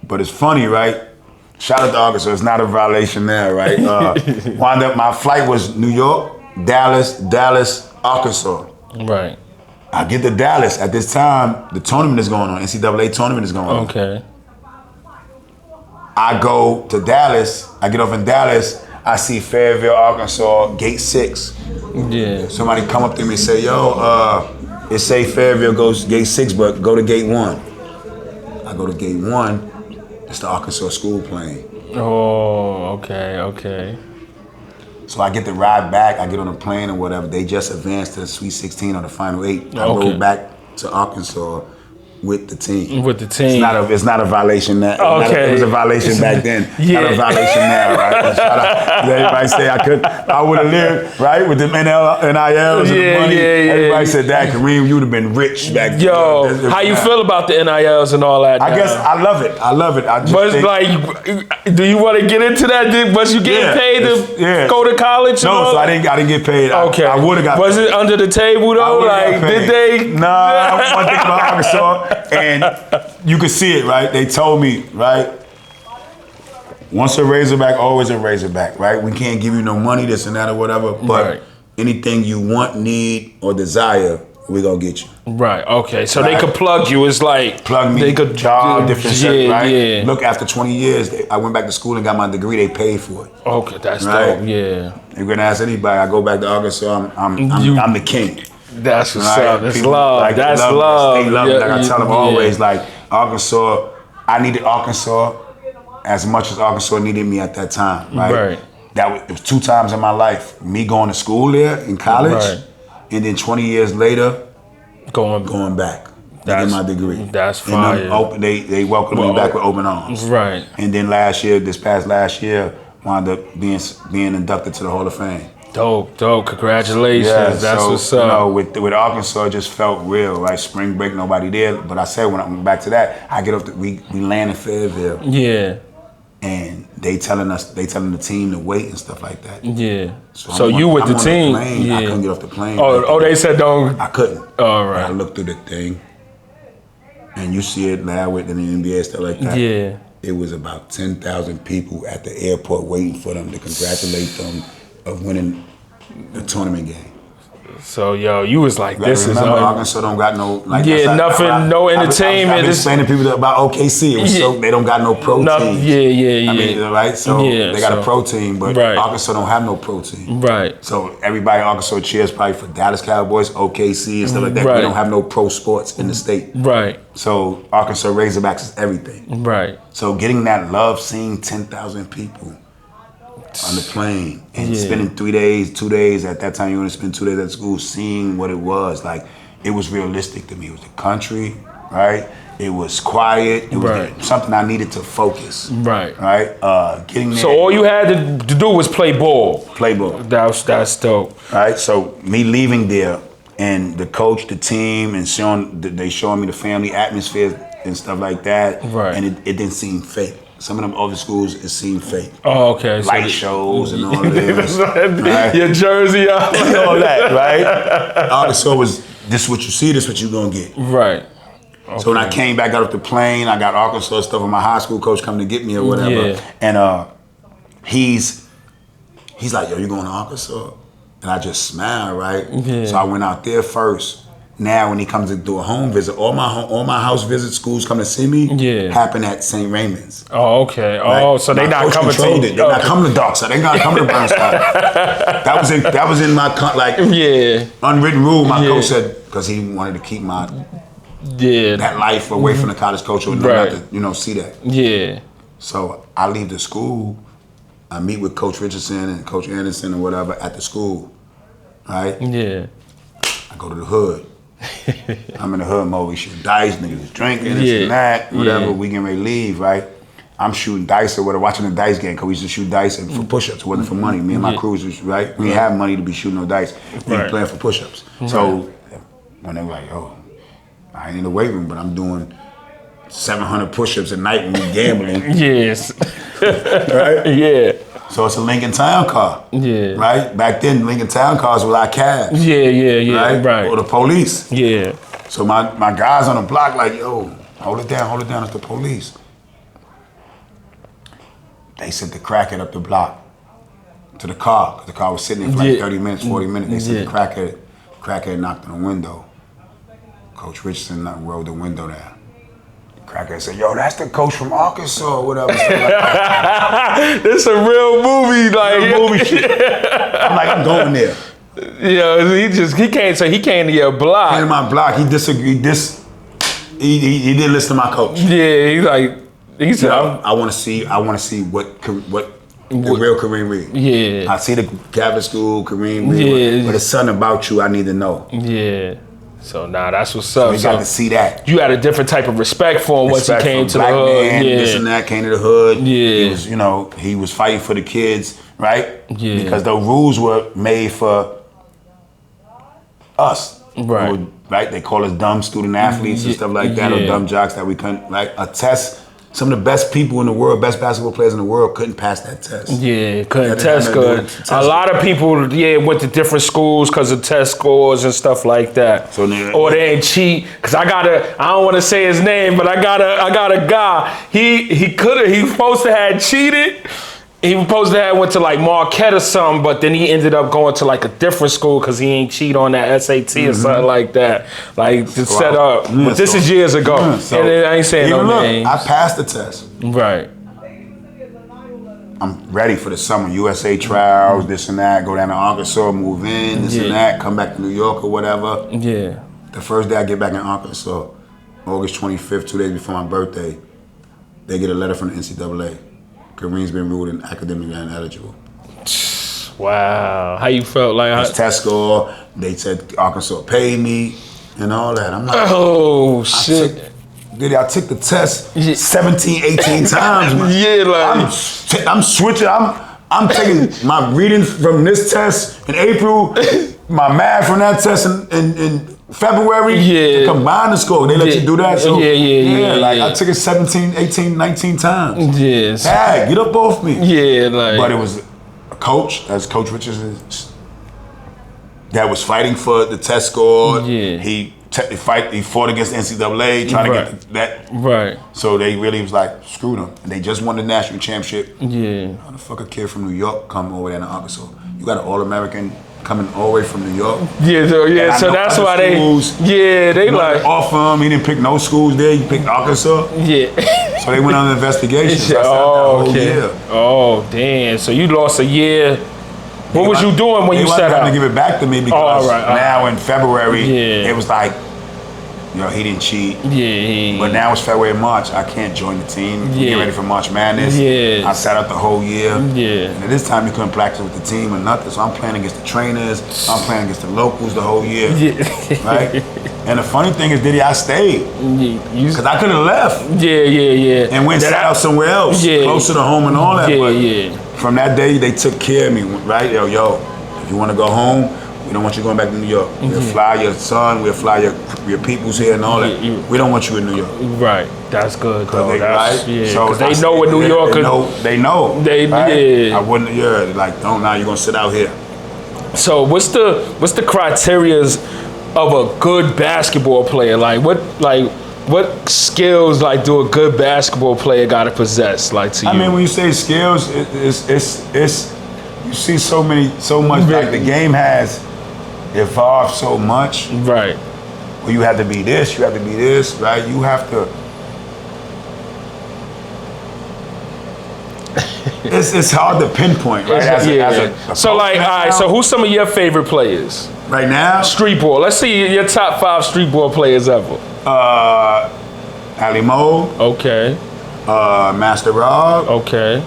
But it's funny, right? Shout out to Arkansas. It's not a violation there, right? Wound up, my flight was New York, Dallas, Arkansas. Right. I get to Dallas. At this time, the tournament is going on. NCAA tournament is going on. Okay. I go to Dallas. I get off in Dallas. I see Fayetteville, Arkansas, gate 6. Yeah. Somebody come up to me and say, yo, it say Fayetteville goes gate 6, but go to gate 1. I go to gate 1. It's the Arkansas school playing. Oh, okay. So I get to ride back. I get on a plane or whatever. They just advanced to the Sweet 16 or the Final 8. I rode back to Arkansas with the team. It's not a violation now. Okay. It was a violation back then. Not a violation now, right? Shout out. Everybody say I would have lived, right, with the NILs and the money. Everybody said that, Kareem, you would have been rich back then. Yo, how you feel about the NILs and all that? I guess I love it. I just but like, do you want to get into that? Was you getting paid to go to college? No, so I didn't get paid. Okay. I would have got Was paid. it under the table though? Like, did they? Nah, I one thing about Arkansas. And you could see it, right? They told me, right? Once a Razorback, always a Razorback, right? We can't give you no money, this and that or whatever, but anything you want, need, or desire, we're gonna get you. Right, okay. So they could plug you. It's like plug me, they could job, different shit, right? Yeah. Look, after 20 years, I went back to school and got my degree, they paid for it. Okay, that's dope, yeah. You're gonna ask anybody, I go back to Arkansas, I'm the king. That's what's up. That's love. Like, that's love. They love it. Like I tell them always, like Arkansas, I needed Arkansas as much as Arkansas needed me at that time. Right. It was 2 times in my life. Me going to school there in college, and then 20 years later, going back to get my degree. That's fire. And they welcomed me back with open arms. Right. And then this past last year, wound up being inducted to the Hall of Fame. Dope. Congratulations. Yeah, that's what's up. With Arkansas, it just felt real, right? Spring break, nobody there. But I said, when I went back to that, I get off, we land in Fayetteville. Yeah. And they telling the team to wait and stuff like that. Yeah. So you with the team? Yeah. I couldn't get off the plane. Oh, they said don't. I couldn't. All right. I looked through the thing, and you see it now in the NBA, stuff like that. Yeah. It was about 10,000 people at the airport waiting for them to congratulate them of winning the tournament game. So yo, you was like, this is Arkansas don't got no like nothing, no entertainment. I've been explaining to people about OKC. It was so they don't got no protein. I mean, right? So they got a protein, but Arkansas don't have no protein. Right. So everybody in Arkansas cheers probably for Dallas Cowboys, OKC, and stuff like that. We don't have no pro sports in the state. Right. So Arkansas Razorbacks is everything. Right. So getting that love, seeing 10,000 people on the plane and spending 2 days at that time, you only spend 2 days at school, seeing what it was like. It was realistic to me. It was the country, right? It was quiet. It was something I needed to focus. Right. Getting there. So all you had to do was play ball. Play ball. That's dope. Right. So me leaving there and the coach, the team, and showing me the family atmosphere and stuff like that. Right. And it didn't seem fake. Some of them other schools, it seemed fake. Oh, okay. Light shows and all this. Right? Your jersey out. All that, right? Arkansas was, this is what you see, this is what you're going to get. Right. Okay. So when I came back, got off the plane, I got Arkansas stuff with my high school coach coming to get me or whatever. Yeah. And he's like, yo, you going to Arkansas? And I just smiled, right? Yeah. So I went out there first. Now when he comes to do a home visit, all my house visit schools come to see me happen at St. Raymond's. Oh, okay. Right? Oh, so they not coming to it. They're not coming to Darkside. They not coming to Burnside. That was in my unwritten rule. My coach said, because he wanted to keep that life away from the college coach or not to see that. Yeah. So I leave the school. I meet with Coach Richardson and Coach Anderson or whatever at the school. Right? Yeah. I go to the hood. I'm in the hood mode. We shoot dice, niggas drinking, this and that, whatever. We getting ready to leave, right? I'm shooting dice or whatever, watching the dice game because we used to shoot dice and for push-ups. It wasn't for money. Me and my crew was right. We didn't have money to be shooting no dice. We were playing for push-ups. So when they were like, "Oh, I ain't in the weight room, but I'm doing 700 push-ups a night when we gambling." Yes. Right? Yeah. So it's a Lincoln Town car. Yeah. Right? Back then, Lincoln Town cars were like cabs. Yeah. Right. Or the police. Yeah. So my guys on the block like, yo, hold it down, it's the police. They sent the crackhead up the block to the car. 'Cause the car was sitting there for like 30 minutes, 40 minutes. They sent the crackhead knocked on the window. Coach Richardson rolled the window down. Crackhead said, yo, that's the coach from Arkansas or whatever. This a real movie, movie shit. I'm like, I'm going there. He came to your block. Came to my block. He disagreed. He didn't listen to my coach. Yeah, he said, I want to see what the real Kareem Reid. Yeah. I see the Catholic school, Kareem Reid, but it's something about you I need to know. Yeah. So that's what's up. So you got to see that. You had a different type of respect for him once he came to the hood. Man, this and that, came to the hood. Yeah. He was, he was fighting for the kids, right? Yeah. Because the rules were made for us. Right. Right? They call us dumb student athletes and stuff like that, or dumb jocks that we couldn't, a test. Some of the best people in the world, best basketball players in the world couldn't pass that test. Yeah, couldn't test good. A lot of people, went to different schools because of test scores and stuff like that. So or they ain't cheat. Cause I don't want to say his name, but I got a guy. He supposed to have cheated. He was supposed to have went to Marquette or something, but then he ended up going to a different school because he ain't cheat on that SAT or something like that. To set up. But this is years ago. And I ain't saying no names. I passed the test. Right. I'm ready for the summer. USA trials, this and that. Go down to Arkansas, move in, this and that. Come back to New York or whatever. Yeah. The first day I get back in Arkansas, August 25th, 2 days before my birthday, they get a letter from the NCAA. Kareem's been ruled academically ineligible. Wow. How you felt his test score, they said Arkansas paid me and all that. I'm like, oh, shit. I took the test 17, 18 times, man. Yeah, I'm switching. I'm taking my readings from this test in April, my math from that test in February, to combine the score. They let you do that. So, I took it 17, 18, 19 times. Yes. Hey, get up off me. Yeah, But it was a coach, as Coach Richardson, that was fighting for the test score. Yeah. He fought against the NCAA, trying to get that. Right. So they really was like, screw them. And they just won the national championship. Yeah. How the fuck a kid from New York come over there to Arkansas? You got an All-American coming all the way from New York. Yeah, so that's why they like off him. He didn't pick no schools there. He picked Arkansas. Yeah. So they went on an investigation. So okay. Oh, damn. So you lost a year. What was you doing when you set out? They to give it back to me because now in February, it was like, he didn't cheat. Yeah. But now it's February, March. I can't join the team. Get ready for March Madness. Yeah. I sat out the whole year. Yeah. And at this time, you couldn't practice with the team or nothing. So I'm playing against the trainers. I'm playing against the locals the whole year. Yeah. Right? And the funny thing is, Diddy, I stayed. Because I could have left. Yeah. And went sat out somewhere else. Closer to home and all that. But from that day, they took care of me. Right? Yo, if you want to go home, we don't want you going back to New York. We'll fly your son. We'll fly your peoples here and all that. We don't want you in New York. Right. That's good, though. Right? Because they know what New York is. They know. Right? I wouldn't. Like, don't now. You're gonna sit out here. So what's the criterias of a good basketball player? Like what skills do a good basketball player gotta possess? To you. I mean, when you say skills, it's you see so much. Like the game has evolved so much. Right. Well, you have to be this, you have to be this, right? You have to. It's hard to pinpoint, right? So who's some of your favorite players? Right now? Street ball. Let's see your top 5 street ball players ever. Ali Mo. Okay. Master Rob. Okay.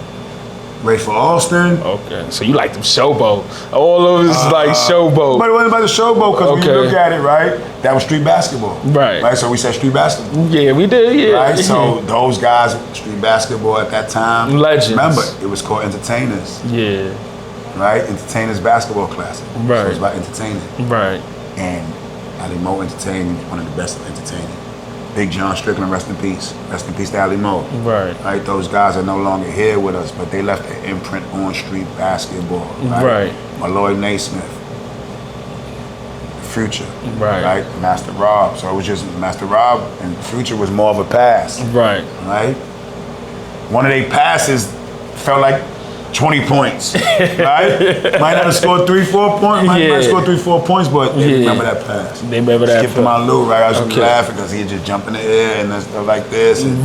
Ray for Alston. Okay, so you like them showboat. All of us like showboat. But it wasn't about the showboat because when you look at it, right, that was street basketball. Right. So we said street basketball. Yeah, we did, yeah. Right, so those guys, street basketball at that time. Legends. Remember, it was called Entertainers. Yeah. Right, Entertainers Basketball Classic. Right. So it was about entertaining. Right. And Ali Mo entertaining, one of the best of entertaining. Big John Strickland, rest in peace. Rest in peace to Ali Mo. Right. Right. Those guys are no longer here with us, but they left an imprint on street basketball. Right. Malloy Naismith. Future. Right. Master Rob. So it was just Master Rob and Future was more of a pass. Right. Right. One of their passes felt like 20 points. Right? Might not have scored 3-4 points. Might score 3-4 points, but they remember that pass. They remember that. Skip him out, Lou, right? I was laughing because he'd just jump in the air and stuff like this. And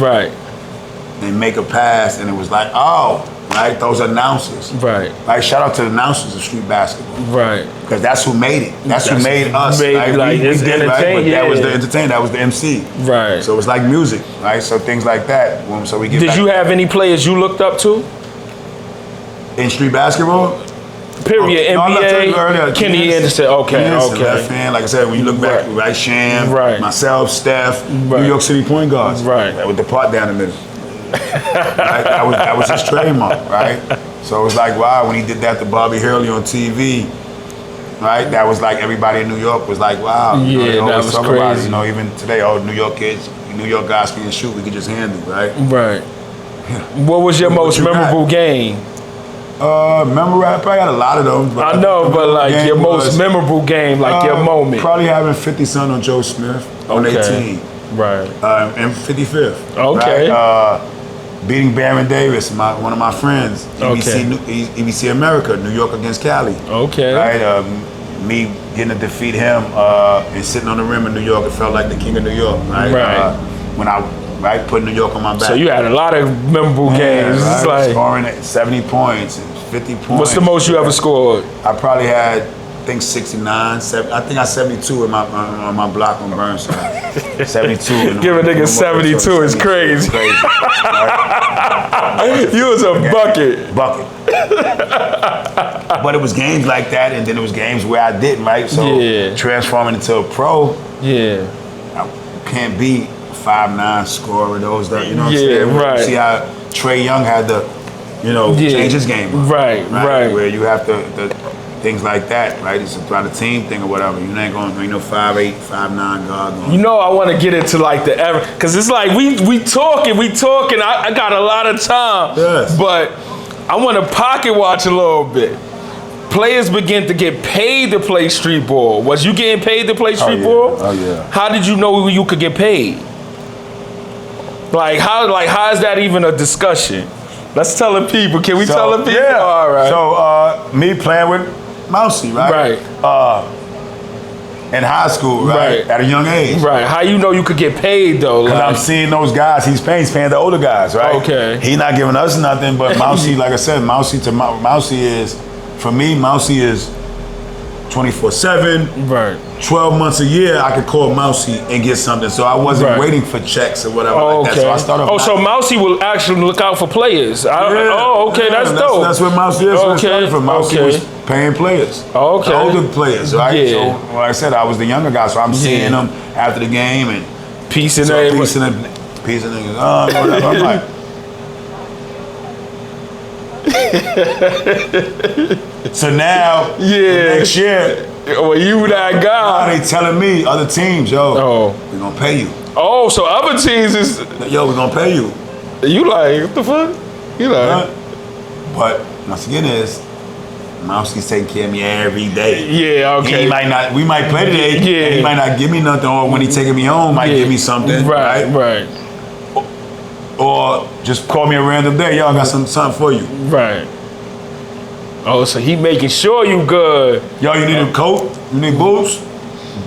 they make a pass, and it was like, right? Those announcers. Right. Shout out to the announcers of street basketball. Right. Because that's who made it. That's who made us. We did, right? But that was the entertainer. That was the MC. Right. So it was like music, right? So things like that. So we get. Did you have any players you looked up to? In street basketball? Period. NBA, Kenny Anderson. Okay. Left hand. Like I said, when you look back, Sham, myself, Steph, New York City point guards. Right. With the part down the middle. That was his trademark, right? So it was like, wow, when he did that to Bobby Hurley on TV, right? That was like everybody in New York was like, wow. That was crazy. Even today, New York kids, New York guys can't shoot, we can just handle, right? Right. What was your most memorable game? I probably had a lot of them. I know, but your most memorable game, your moment. Probably having 50 Cent on Joe Smith on 18. Right. And 55th. Okay. Right? Beating Baron Davis, one of my friends. EBC America, New York against Cali. Okay. Right. Me getting to defeat him and sitting on the rim in New York, it felt like the king of New York. Right. When I put New York on my back. So you had a lot of memorable games. Right? Like scoring at 70 points and 50 points. What's the most you ever scored? I probably had, 69, 70, I think I 72 on my block on Burnside. 72. Give a nigga 72 is crazy. Right? You was a bucket. But it was games like that, and then it was games where I didn't, right? So transforming into a pro, I can't be 5'9" scorer, those that, you know what I'm saying? Right. See how Trae Young had to, change his game up, right? Where you have to things like that, right? It's about a team thing or whatever. You ain't going, 5'8", 5'9" guard going. I want to get into the ever, because it's like we talking. I got a lot of time, but I want to pocket watch a little bit. Players begin to get paid to play street ball. Was you getting paid to play street ball? Oh yeah. How did you know you could get paid? How is that even a discussion? Let's tell the people. Can we tell the people? Yeah. All right. So me playing with Mousy, right? In high school, right? At a young age. Right. How you know you could get paid though? Because I'm seeing those guys he's paying the older guys, right? Okay. He not giving us nothing, but Mousy, like I said, Mousy is, for me, Mousy is 24/7. Right. 12 months a year, I could call Mousy and get something. So I wasn't waiting for checks or whatever like that. So I started. So Mousy will actually look out for players. That's dope. That's what Mousy is. Okay. Mousy was paying players. Okay. The older players, right? Yeah. So like I said, I was the younger guy, so I'm seeing them after the game and piecing niggas on, whatever. I'm like. So now, next year, well, you that guy. Now they telling me, other teams, yo, we're gonna pay you. Oh, so other teams is, yo, we're gonna pay you. You like, what the fuck? You like. But once again Mousy's taking care of me every day. Yeah, okay. He might not, we might play today, and he might not give me nothing, or when he taking me home, might give me something. Right. Or just call me a random day, yo, I got something for you. Right. Oh, so he making sure you good. Yo, you need a coat? You need boots?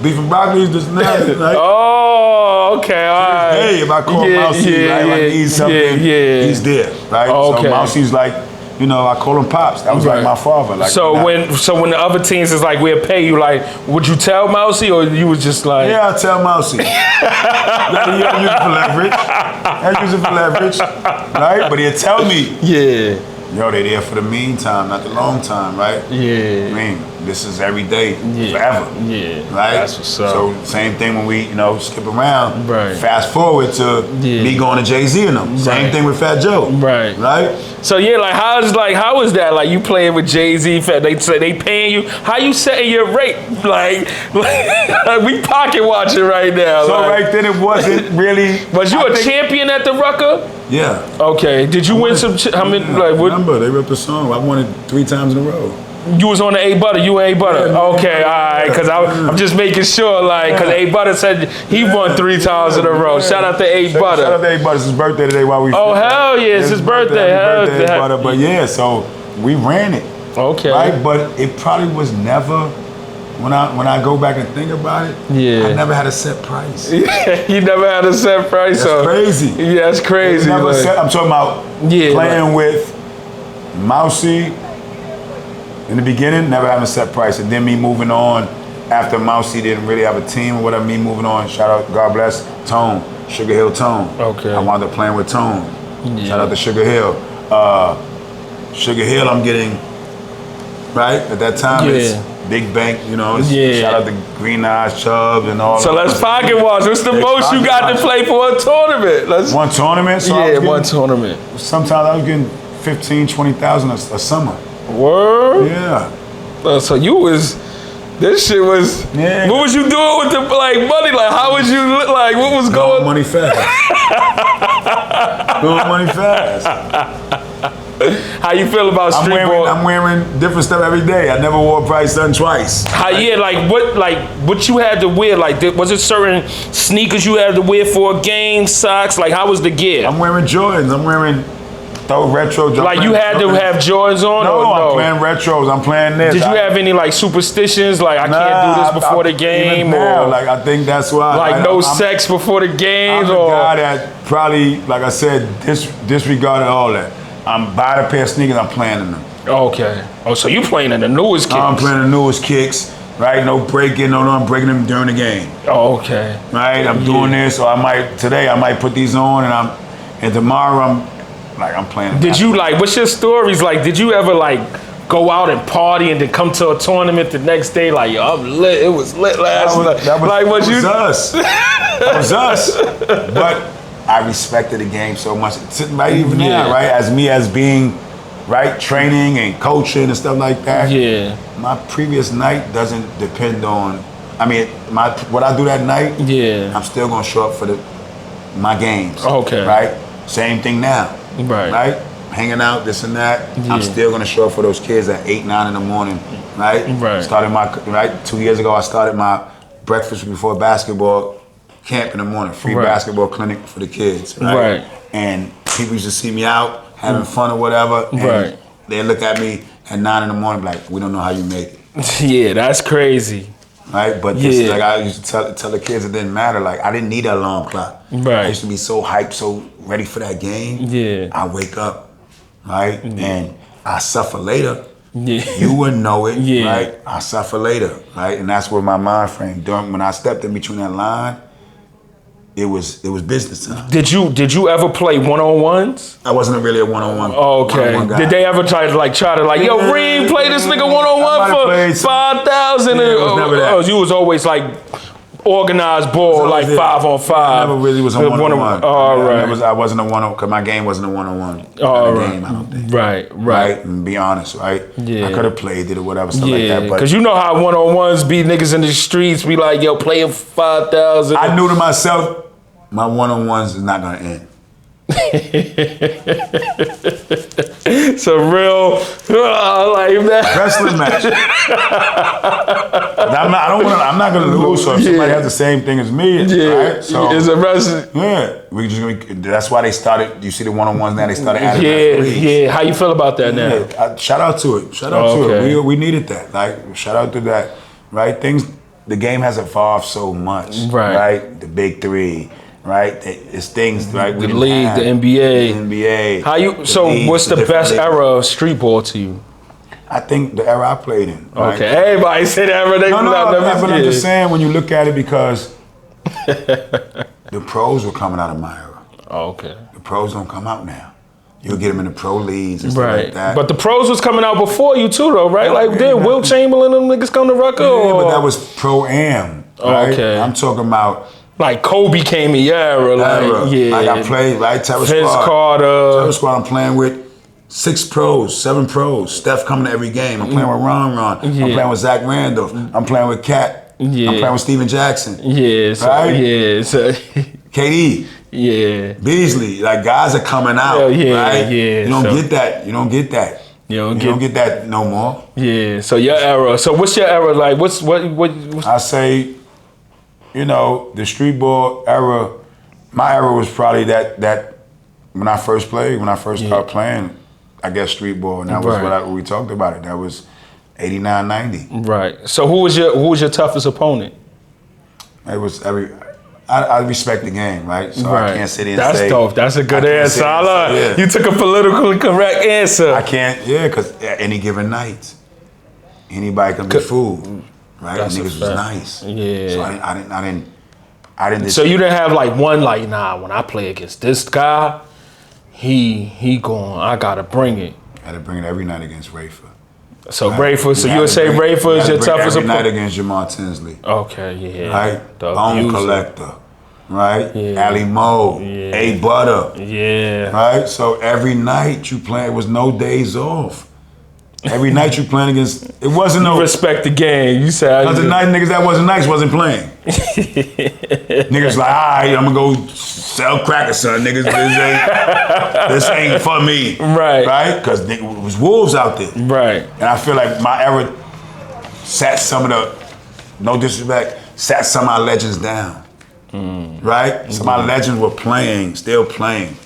Beef and broccoli, this and that. Like, oh, okay, all right. Hey, if I call Mousy, right, I need something, he's there, right? Okay. So Mousy's like, you know, I call him Pops. That was like my father. Like, so when the other teams is like, we'll pay you, like, would you tell Mousy or you was just like? Yeah, I'll tell Mousy. I use it for leverage. Right? But he'll tell me. Yeah. Yo, they there for the meantime, not the long time, right? Yeah. I mean, this is every day, forever. Yeah. Right? That's what's up. So same thing when we, skip around. Right. Fast forward to me going to Jay-Z and them. Same thing with Fat Joe. Right. Right? So yeah, how is that? Like you playing with Jay-Z, they say they paying you. How you setting your rate? Like we pocket watching right now. So right then it wasn't really. Was you a champion at the Rucker? Yeah. Okay. Did you win some? How many? Like what? Remember, they ripped the song. I won it 3 times in a row. You was on the A Butter. You and A Butter. Yeah, okay, all right. Because I'm just making sure, because A Butter said he won 3 times in a row. Shout out to A Butter. Shout out to A Butter. It's his birthday today while we. Oh hell yeah! It's his birthday. Happy birthday, A Butter. But yeah, so we ran it. Okay. Right, but it probably was never. When I go back and think about it, I never had a set price. You never had a set price. That's crazy. Yeah, that's crazy. I'm talking about playing with Mousy. In the beginning, never having a set price, and then me moving on after Mousy didn't really have a team or whatever. Me moving on. Shout out, God bless Tone, Sugar Hill Tone. Okay. I wound up playing with Tone. Yeah. Shout out to Sugar Hill. Sugar Hill, I'm getting at that time. It's Big Bank, Shout out to Green Eyes Chubbs and all. So let's pocket watch. What's the most you got to play for a tournament? One tournament. So one tournament. Sometimes I was getting 15,000, 20,000 a summer. Word? Yeah. So you was, this shit was, what was you doing with the money? Like how was you, what was going on? Money fast. Going money fast. How you feel about street ball? I'm wearing different stuff every day. I never wore Price done twice. What you had to wear? Was it certain sneakers you had to wear for a game, socks? How was the gear? I'm wearing Jordans. I'm wearing retro. You had to have Jordans on? No, I'm playing retros. I'm playing this. Did you have any superstitions? I can't do this before the game? Now, I think that's why. No sex before the games? I'm the guy that probably, like I said, disregarded all that. I'm buying a pair of sneakers, I'm playing in them. Okay. Oh, so you playing in the newest kicks? I'm playing the newest kicks, right? No breaking, I'm breaking them during the game. Oh, okay. Right? I'm doing this, or today I might put these on, and tomorrow I'm playing. Did you what's your stories like? Did you ever go out and party and then come to a tournament the next day yo, I'm lit. It was lit last night. That was us. That was us. But I respected the game so much. Right even now, right? As being training and coaching and stuff like that. Yeah. My previous night doesn't depend on what I do that night, I'm still gonna show up for my games. Okay. Right? Same thing now. Right? Hanging out, this and that. I'm still gonna show up for those kids at 8, 9 in the morning. Right? Started 2 years ago I started my breakfast before basketball camp in the morning, free basketball clinic for the kids. Right? And people used to see me out having fun or whatever. And they look at me at 9 in the morning like, we don't know how you make it. Yeah, that's crazy. Right, but this, like I used to tell the kids, it didn't matter. Like I didn't need that alarm clock. Right. I used to be so hyped, so ready for that game. Yeah. I wake up, right, and I suffer later. Yeah. You wouldn't know it, Yeah. right? I suffer later, right, and that's where my mind frame. During when I stepped in between that line, it was business time. Did you ever play one-on-ones? I wasn't really a one-on-one. Oh, okay. One-on-one guy. Did they ever try to yo, Reed, play this nigga one-on-one for 5,000? Yeah, it was never that. Oh, you was always like organized ball, like 5-on-5. I never really was a one-on-one. All right. I wasn't a one-on-one, because my game wasn't a one-on-one game, I don't think. Right. And be honest, right? Yeah. I could have played it or whatever, stuff like that. But because you know how one-on-ones be, niggas in the streets be like, yo, playing 5,000. I knew to myself, my one-on-ones is not gonna end. It's a real, like that. Wrestling match. I'm not gonna lose. So if somebody has the same thing as me, right? So it's a wrestling. Yeah, we just that's why they started. You see the one-on-ones now. They started adding referees. Yeah. How you feel about that now? Yeah, shout out to it. Shout out to it. We needed that. Like shout out to that. Right? The game has evolved so much. Right? The big three. Right, it's things right. The league, the NBA, How you? So, what's the best era of street ball to you? I think the era I played in. Right? Okay, everybody said era. But I'm just saying when you look at it, because the pros were coming out of my era. Oh, okay. The pros don't come out now. You'll get them in the pro leagues and stuff like that. But the pros was coming out before you too, though, right? Like, did Will Chamberlain them niggas come to Rucker? Yeah, but that was pro-am. Right? Okay. I'm talking about. Like Kobe came in your era, Like I played, right? Terrence Carter. Squad, I'm playing with 6 pros, 7 pros. Steph coming to every game. I'm playing with Ron. I'm playing with Zach Randolph. I'm playing with Cat. I'm playing with Steven Jackson. KD. Beasley. Like guys are coming out. Right? You don't get that. You don't get that. You don't get that no more. Yeah. So your era. So what's your era like? What's I say. You know, the street ball era, my era was probably that when I first played, when I first started playing, I guess street ball, and that was what we talked about it. That was 89, 90. Right. So who was your toughest opponent? It was I respect the game, right? So I can't sit here and say. That's dope. That's a good answer. You took a politically correct answer. I can't, because at any given night, anybody can be fooled. Right, niggas was nice. Yeah. So I didn't. So you didn't have like one like, nah, when I play against this guy, he going, I gotta bring it. I had to bring it every night against Rafer. So Rafer, so you would say Rafer is your toughest opponent? Every night against Jamal Tinsley. Okay, yeah. Right, Bone Collector. Right, Ali Mo, A Butter. Yeah. Right, so every night you play, it was no days off. Every night you playing against, it wasn't no. You respect the game. You said. Because the night niggas that wasn't nice wasn't playing. Niggas like, all right, I'm gonna go sell crack or something. Niggas, this ain't for me. Right? Because it was wolves out there. Right. And I feel like my era sat some of the, no disrespect, sat some of our legends down. Right? Some of our legends were playing, still playing.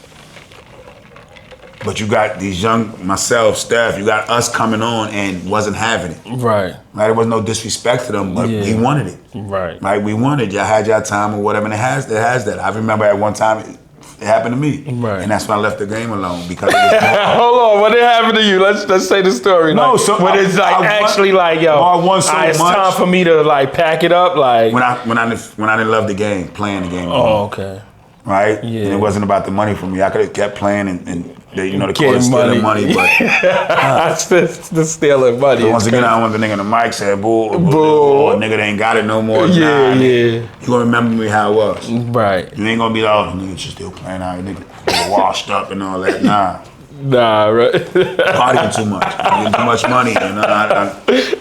But you got these young, myself, Steph, you got us coming on and wasn't having it. Right. There was no disrespect to them, but we wanted it. Right. We wanted, y'all had your time or whatever, and it has that. I remember at one time, it happened to me. Right. And that's when I left the game alone because it was Hold on, what did happen to you? Let's say the story. No, like, so when it's like actually like, yo, I won so it's much. time for me to like pack it up, like when I didn't love the game, playing the game. Oh, okay. Right? Yeah. And it wasn't about the money for me. I could have kept playing and they call it stealing money, but the stealing money. So once again, I want the nigga in the mic said, "Bull, or nigga, they ain't got it no more." You gonna remember me how it was, right? You ain't gonna be like, "Oh, nigga, just still playing out, nigga, washed up and all that." Nah, right? Partying too much, getting too much money,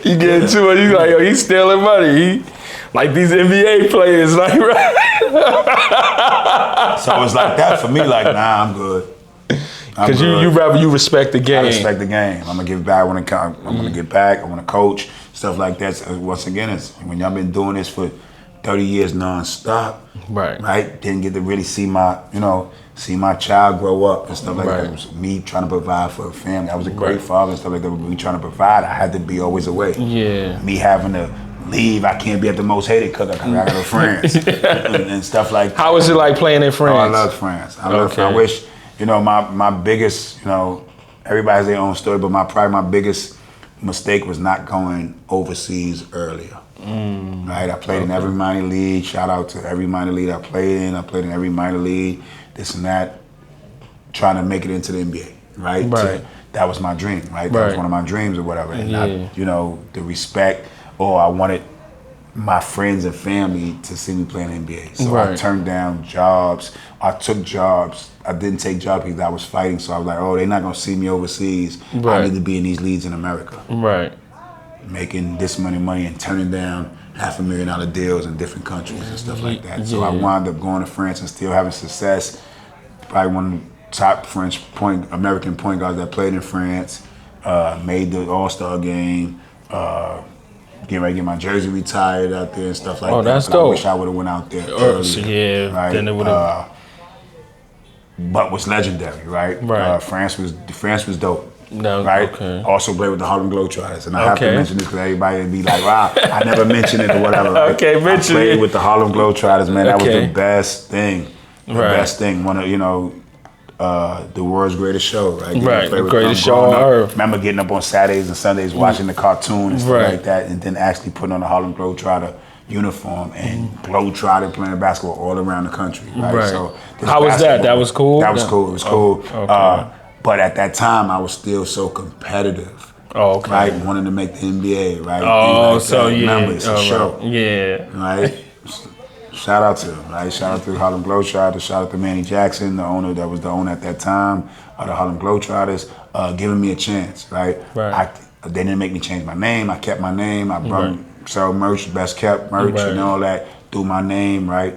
You getting too much? You like, yo, he's stealing money. Like these NBA players, like, right? So it's like that for me. Like, nah, I'm good. Because you respect the game. I respect the game. I'm gonna give back when it comes. I'm gonna get back. I want to coach stuff like that. So once again, it's when y'all been doing this for 30 years nonstop. Right. Right. Didn't get to really see see my child grow up and stuff like that. It was me trying to provide for a family. I was a great father and stuff like that. But me trying to provide, I had to be always away. Yeah. Me having to leave, I can't be at the most hated cooker because I got France and stuff like that. How was it like playing in France? Oh, I love France. I wish, my biggest, everybody has their own story, but probably my biggest mistake was not going overseas earlier. Right, I played in every minor league. Shout out to every minor league I played in. I played in every minor league, this and that, trying to make it into the NBA. Right, that was my dream. Right, that was one of my dreams or whatever. And the respect. Or I wanted my friends and family to see me play in the NBA. So I turned down jobs. I took jobs. I didn't take jobs because I was fighting. So I was like, they're not gonna see me overseas. I need to be in these leagues in America. Right. Making this money and turning down $500,000 deals in different countries and stuff like that. So I wound up going to France and still having success. Probably one of the top American point guards that played in France. Made the All-Star game. Getting ready to get my jersey retired out there and stuff like that. Oh, that's dope. I wish I would have went out there earlier. Right? Then it would have. But was legendary, right? Right. France was dope. No, right. Okay. Also played with the Harlem Globetrotters, and I have to mention this because everybody would be like, "Wow, I never mentioned it or whatever." Right? Okay, mention I played it. with the Harlem Globetrotters, man. That was the best thing. The best thing. One of the world's greatest show, right? The greatest show on earth. Remember getting up on Saturdays and Sundays watching the cartoon and stuff like that, and then actually putting on a Harlem Globetrotter uniform and globetrotting playing basketball all around the country, right? So how was that? That was cool? That was cool. It was cool. Okay. But at that time, I was still so competitive. Oh, okay. Right? Wanting to make the NBA, right? Oh, like so Remember, it's a show. Yeah. Right? Shout out to him, right? Shout out to Harlem Globetrotters. Shout out to Manny Jackson, the owner that was the owner at that time of the Harlem Globetrotters, giving me a chance, right? They didn't make me change my name. I kept my name. I brought sell merch, best kept merch, and all that through my name, right?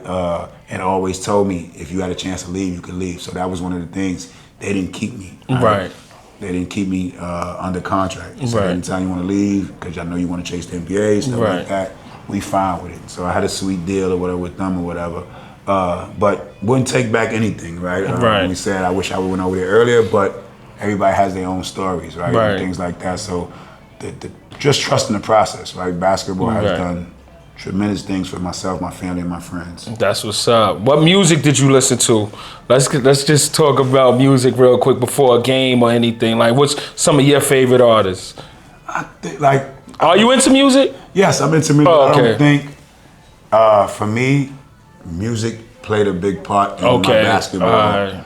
And always told me if you had a chance to leave, you could leave. So that was one of the things. They didn't keep me. Right. They didn't keep me under contract. So anytime you want to leave, because I know you want to chase the NBA, stuff like that, we fine with it. So I had a sweet deal or whatever with them or whatever. But wouldn't take back anything, right? We said I wish I went over there earlier, but everybody has their own stories, right? And things like that. So just trusting the process, right? Basketball has done tremendous things for myself, my family, and my friends. That's what's up. What music did you listen to? Let's just talk about music real quick before a game or anything. Like, what's some of your favorite artists? Are you into music? Yes, I'm into music. Oh, okay. I don't think, for me, music played a big part in my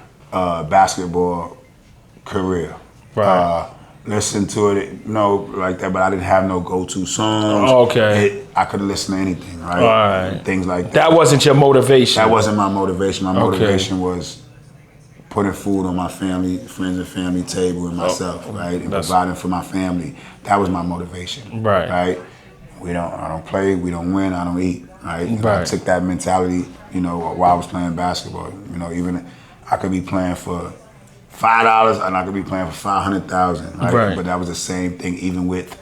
basketball career. Right. Listen to it, like that, but I didn't have no go-to songs. I could listen to anything, right? And things like that. That wasn't your motivation? That wasn't my motivation. My motivation was putting food on my family, friends and family table and myself, right? And providing for my family. That was my motivation, right? I don't play, we don't win, I don't eat, right? I took that mentality, while I was playing basketball. Even I could be playing for $5 and I could be playing for $500,000, right? But that was the same thing even with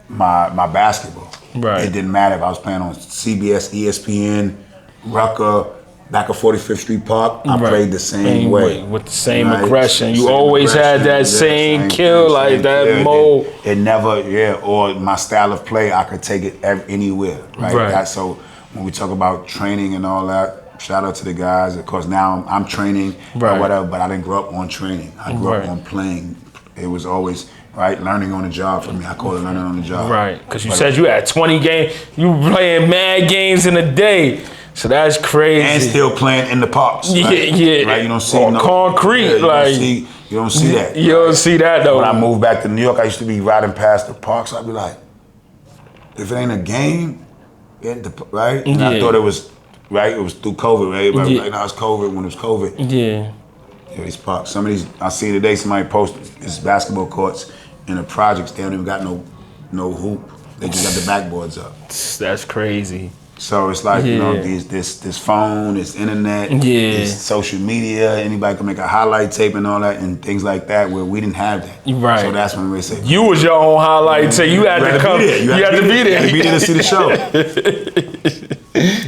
my basketball. It didn't matter if I was playing on CBS, ESPN, Rucker, back of 45th Street Park. I played the same way. With the same aggression. You always had that same kill, like that mode. It never, or my style of play, I could take it anywhere, right? So when we talk about training and all that, shout out to the guys. Of course, now I'm training or whatever, but I didn't grow up on training. I grew up on playing. It was always learning on the job for me. I call it learning on the job. Right, because you said you had 20 games. You playing mad games in a day. So that's crazy. And still playing in the parks. Yeah. Right, you don't see concrete. You don't see that. You don't see that though. When I moved back to New York, I used to be riding past the parks. I'd be like, if it ain't a game, right? And I thought it was. Right, it was through COVID. Right, everybody was like, "No, it's COVID." When it was COVID, these parks. Some of these I see today. Somebody posted this basketball courts in the projects. They don't even got no hoop. They just got the backboards up. That's crazy. So it's like this phone, this internet, this social media. Anybody can make a highlight tape and all that and things like that. Where we didn't have that. Right. So that's when we say you was your own highlight tape. You had to come. You had to be there. You had to be there to see the show.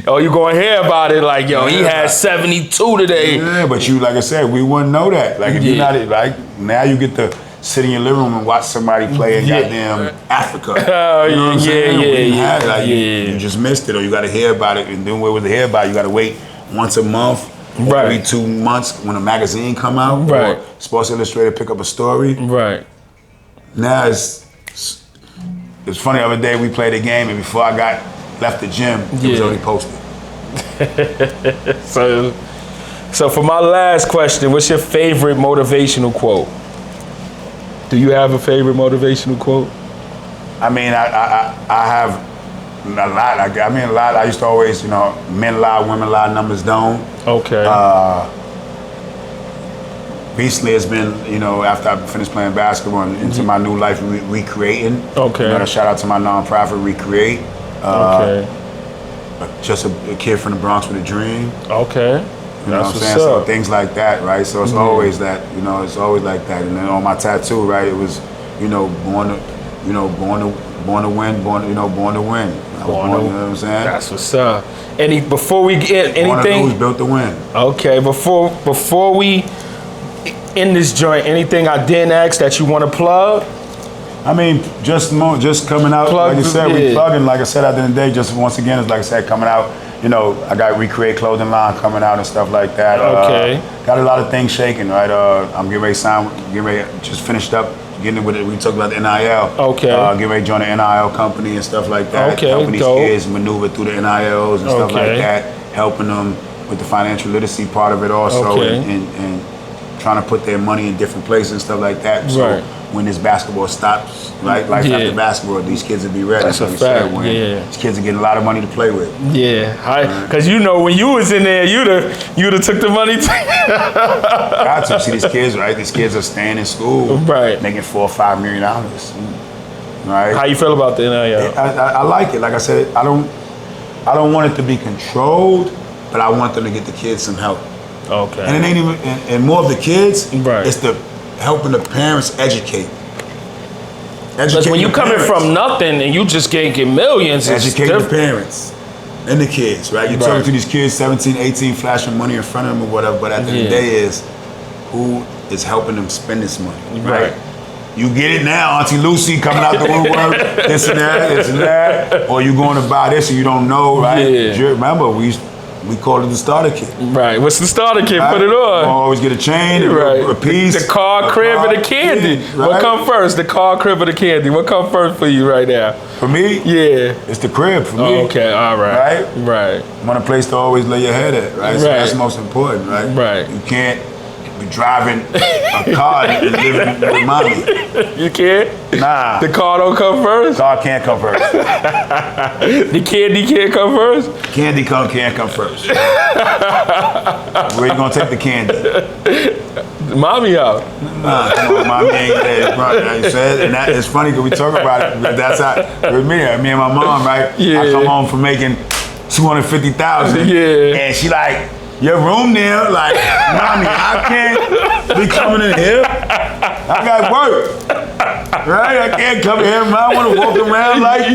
Oh, you gonna hear about it like, yo, he had 72 today. Yeah, but you, like I said, we wouldn't know that. Like, if you're not, like, now you get to sit in your living room and watch somebody play in goddamn Africa. Oh, you know what I'm saying? Yeah. You just missed it, or you got to hear about it, and then what was to hear about it, you got to wait once a month, or every 2 months when a magazine come out, or Sports Illustrated pick up a story. Right. Now it's funny. The other day we played a game, and before I left the gym, it was already posted. So for my last question, what's your favorite motivational quote? Do you have a favorite motivational quote? I mean, I have a lot. I mean, a lot. I used to always, men lie, women lie, numbers don't. Okay. Recently, it's been, after I finished playing basketball and into my new life, recreating. Okay. Shout out to my nonprofit, Recreate. Just a kid from the Bronx with a dream. Okay. You know what I'm saying? So things like that, right? So it's always that, it's always like that. And then on my tattoo, right, it was, born to win, born to win. You know what I'm saying? That's what's up. Before we get anything, born to lose, built to win. Okay, before we end this joint, anything I didn't ask that you want to plug? I mean, just coming out, like you said, we plugging. Like I said, at the end of the day, just once again, it's like I said, coming out. I got Recreate clothing line coming out and stuff like that. Okay. Got a lot of things shaking, right? I'm getting ready to sign. Just finished up getting with it. We talked about the NIL. Okay. Getting ready to join the NIL company and stuff like that. Okay. Helping these kids maneuver through the NILs and stuff like that. Helping them with the financial literacy part of it also, and trying to put their money in different places and stuff like that. So when this basketball stops, right, life after basketball, these kids will be ready. That's a fact. These kids are getting a lot of money to play with. Yeah, because when you was in there, you'd have took the money. Got to see these kids, right? These kids are staying in school, right, making $4 or $5 million, right? How you feel about the NIL? I like it. Like I said, I don't want it to be controlled, but I want them to get the kids some help. Okay. And it ain't even, and more of the kids, right, it's the helping the parents educate. Because when you coming from nothing and you just can't get millions, educate the parents and the kids, right? You're talking to these kids, 17, 18, flashing money in front of them or whatever, but at the end of the day is, who is helping them spend this money, right? You get it now, Auntie Lucy coming out the woodwork, this and that, or you going to buy this and you don't know, right? Remember, we call it the starter kit. Right. What's the starter kit? Right. Put it on. Always get a chain, a piece. The car, crib, and the candy. Right? What come first? The car, crib, or the candy? What come first for you right now? For me? Yeah. It's the crib for me. Okay, all right. Right. Want a place to always lay your head at, right? So that's most important, right? Right. You can't be driving a car and living with mommy. You can't? Nah. The car don't come first? The car can't come first. The candy can't come first? Candy can't come first. Where you gonna take the candy? Mommy out. Nah, come on, mommy ain't there. Right, you said, and that is funny because we talk about it. But that's how with me and my mom, right? Yeah. I come home from making $250,000. Yeah. And she like, your room there, like, mommy, I can't be coming in here. I got work. Right? I can't come in here, man. I want to walk around like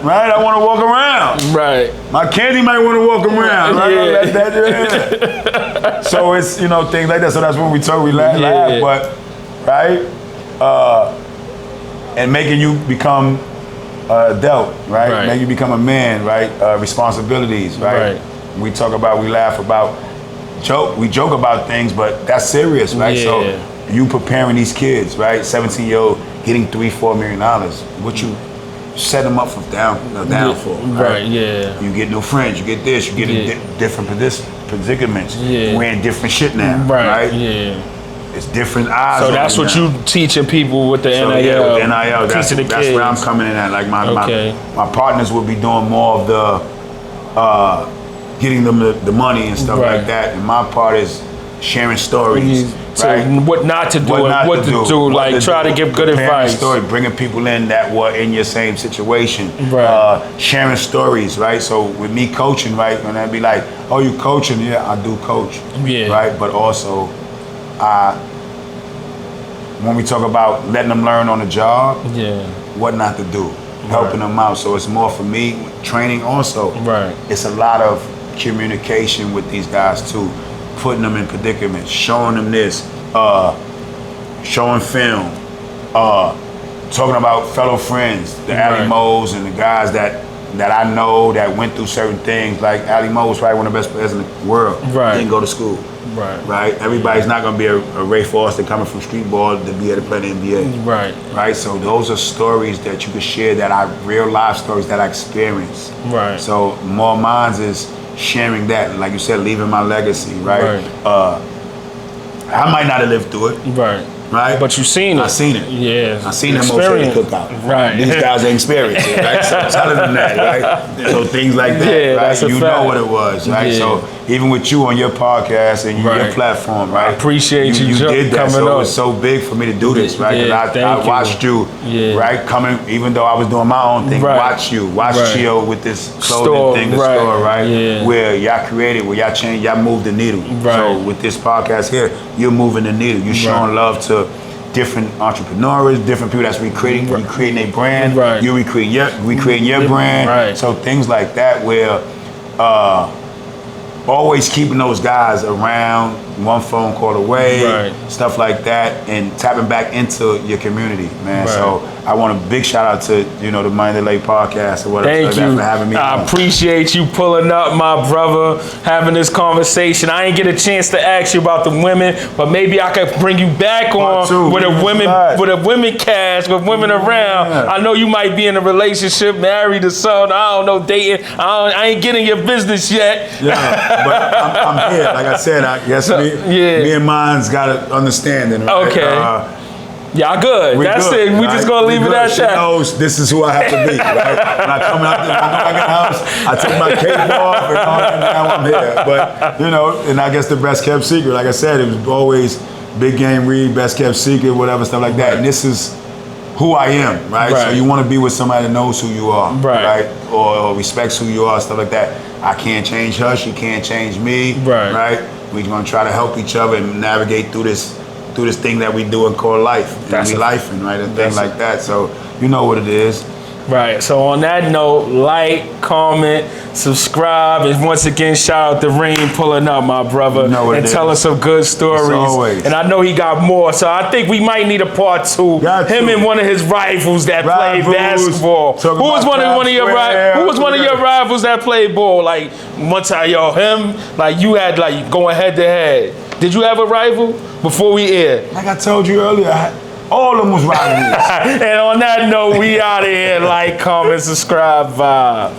right? I want to walk around. Right. My candy might want to walk around. Right? Yeah. So it's, things like that. So that's when we talk, we laugh, but, right? And making you become adult, right? Make you become a man, right? Responsibilities, right? We laugh about, we joke about things, but that's serious, right? Yeah. So you preparing these kids, right? 17-year-old getting $3-4 million. What you set them up for downfall, right? Yeah. You get new friends, you get this, you get in different predicaments. Yeah. Wearing different shit now, right? Yeah. It's different eyes. So that's what you teaching people with the NIL. Yeah, with NIL, that's kids. where I'm coming in at. Like my partners will be doing more of the getting them the money and stuff like that. And my part is sharing stories. So what not to do and what to do. Like try to give good advice. Story, bringing people in that were in your same situation. Right. Sharing stories, right? So with me coaching, right, and I'd be like, oh, you coaching? Yeah, I do coach. Yeah. Right, but also when we talk about letting them learn on the job, what not to do, helping them out. So it's more for me, training also. Right. It's a lot of communication with these guys too, putting them in predicaments, showing them this, showing film, talking about fellow friends, the Ali Mo's and the guys that I know that went through certain things. Like Ali Mo was probably one of the best players in the world. Right. Didn't go to school. Right. Everybody's not going to be a Ray Foster coming from street ball to be able to play in the NBA. Right. So those are stories that you can share that are real life stories that I experienced. Right. So more mine is sharing that, like you said, leaving my legacy. Right. I might not have lived through it. Right. But you seen it. I seen it. Yeah. I seen them O'Shea cookout. Right. These guys ain't experienced it, right? So I'm telling them that, right? So things like that, right? You know what it was, right? Yeah. So even with you on your podcast and your platform, right? I appreciate you did that. coming So up. it was so big for me to do this, right? Because I watched you, right? Coming, even though I was doing my own thing, watch Chio with this clothing thing, the store, right? Yeah. Where y'all created, where y'all changed, y'all moved the needle. So with this podcast here, you're moving the needle. You're showing love to different entrepreneurs, different people that's recreating their brand. You're recreating your brand. So things like that where always keeping those guys around, one phone call away, stuff like that, and tapping back into your community, man. So I want a big shout out to, the Money Delay podcast or whatever. Thank you For having me. I appreciate you pulling up, my brother, having this conversation. I ain't get a chance to ask you about the women, but maybe I could bring you back on with a women cast, with women around. I know you might be in a relationship, married or something. I don't know, dating. I ain't getting your business yet. But I'm here. Like I said, I guess me and mine's got an understanding. Right? Okay. Y'all good. That's good, it. We just gonna leave it at She that. knows this is who I have to be, right? When I come out there, when I go back in the house, I take my cape off and all that, now I'm here. But, and I guess the best kept secret, like I said, it was always Big Game Reid, best kept secret, whatever, stuff like that. And this is who I am, right? So you want to be with somebody that knows who you are, right? Or respects who you are, stuff like that. I can't change her, she can't change me, right? We're gonna try to help each other and navigate through this thing that we do and call life. And we lifing, right? And things like that. So you know what it is. Right. So on that note, like, comment, subscribe, and once again, shout out to Reem pulling up, my brother, and telling some good stories. And I know he got more, so I think we might need a part 2. Him and one of his rivals that played basketball. Who was one of your rivals that played ball? Like one time, him, like you had like going head to head. Did you have a rival before we aired? Like I told you earlier, all of them was rivals. And on that note, we out of here. Like, comment, subscribe, vibe.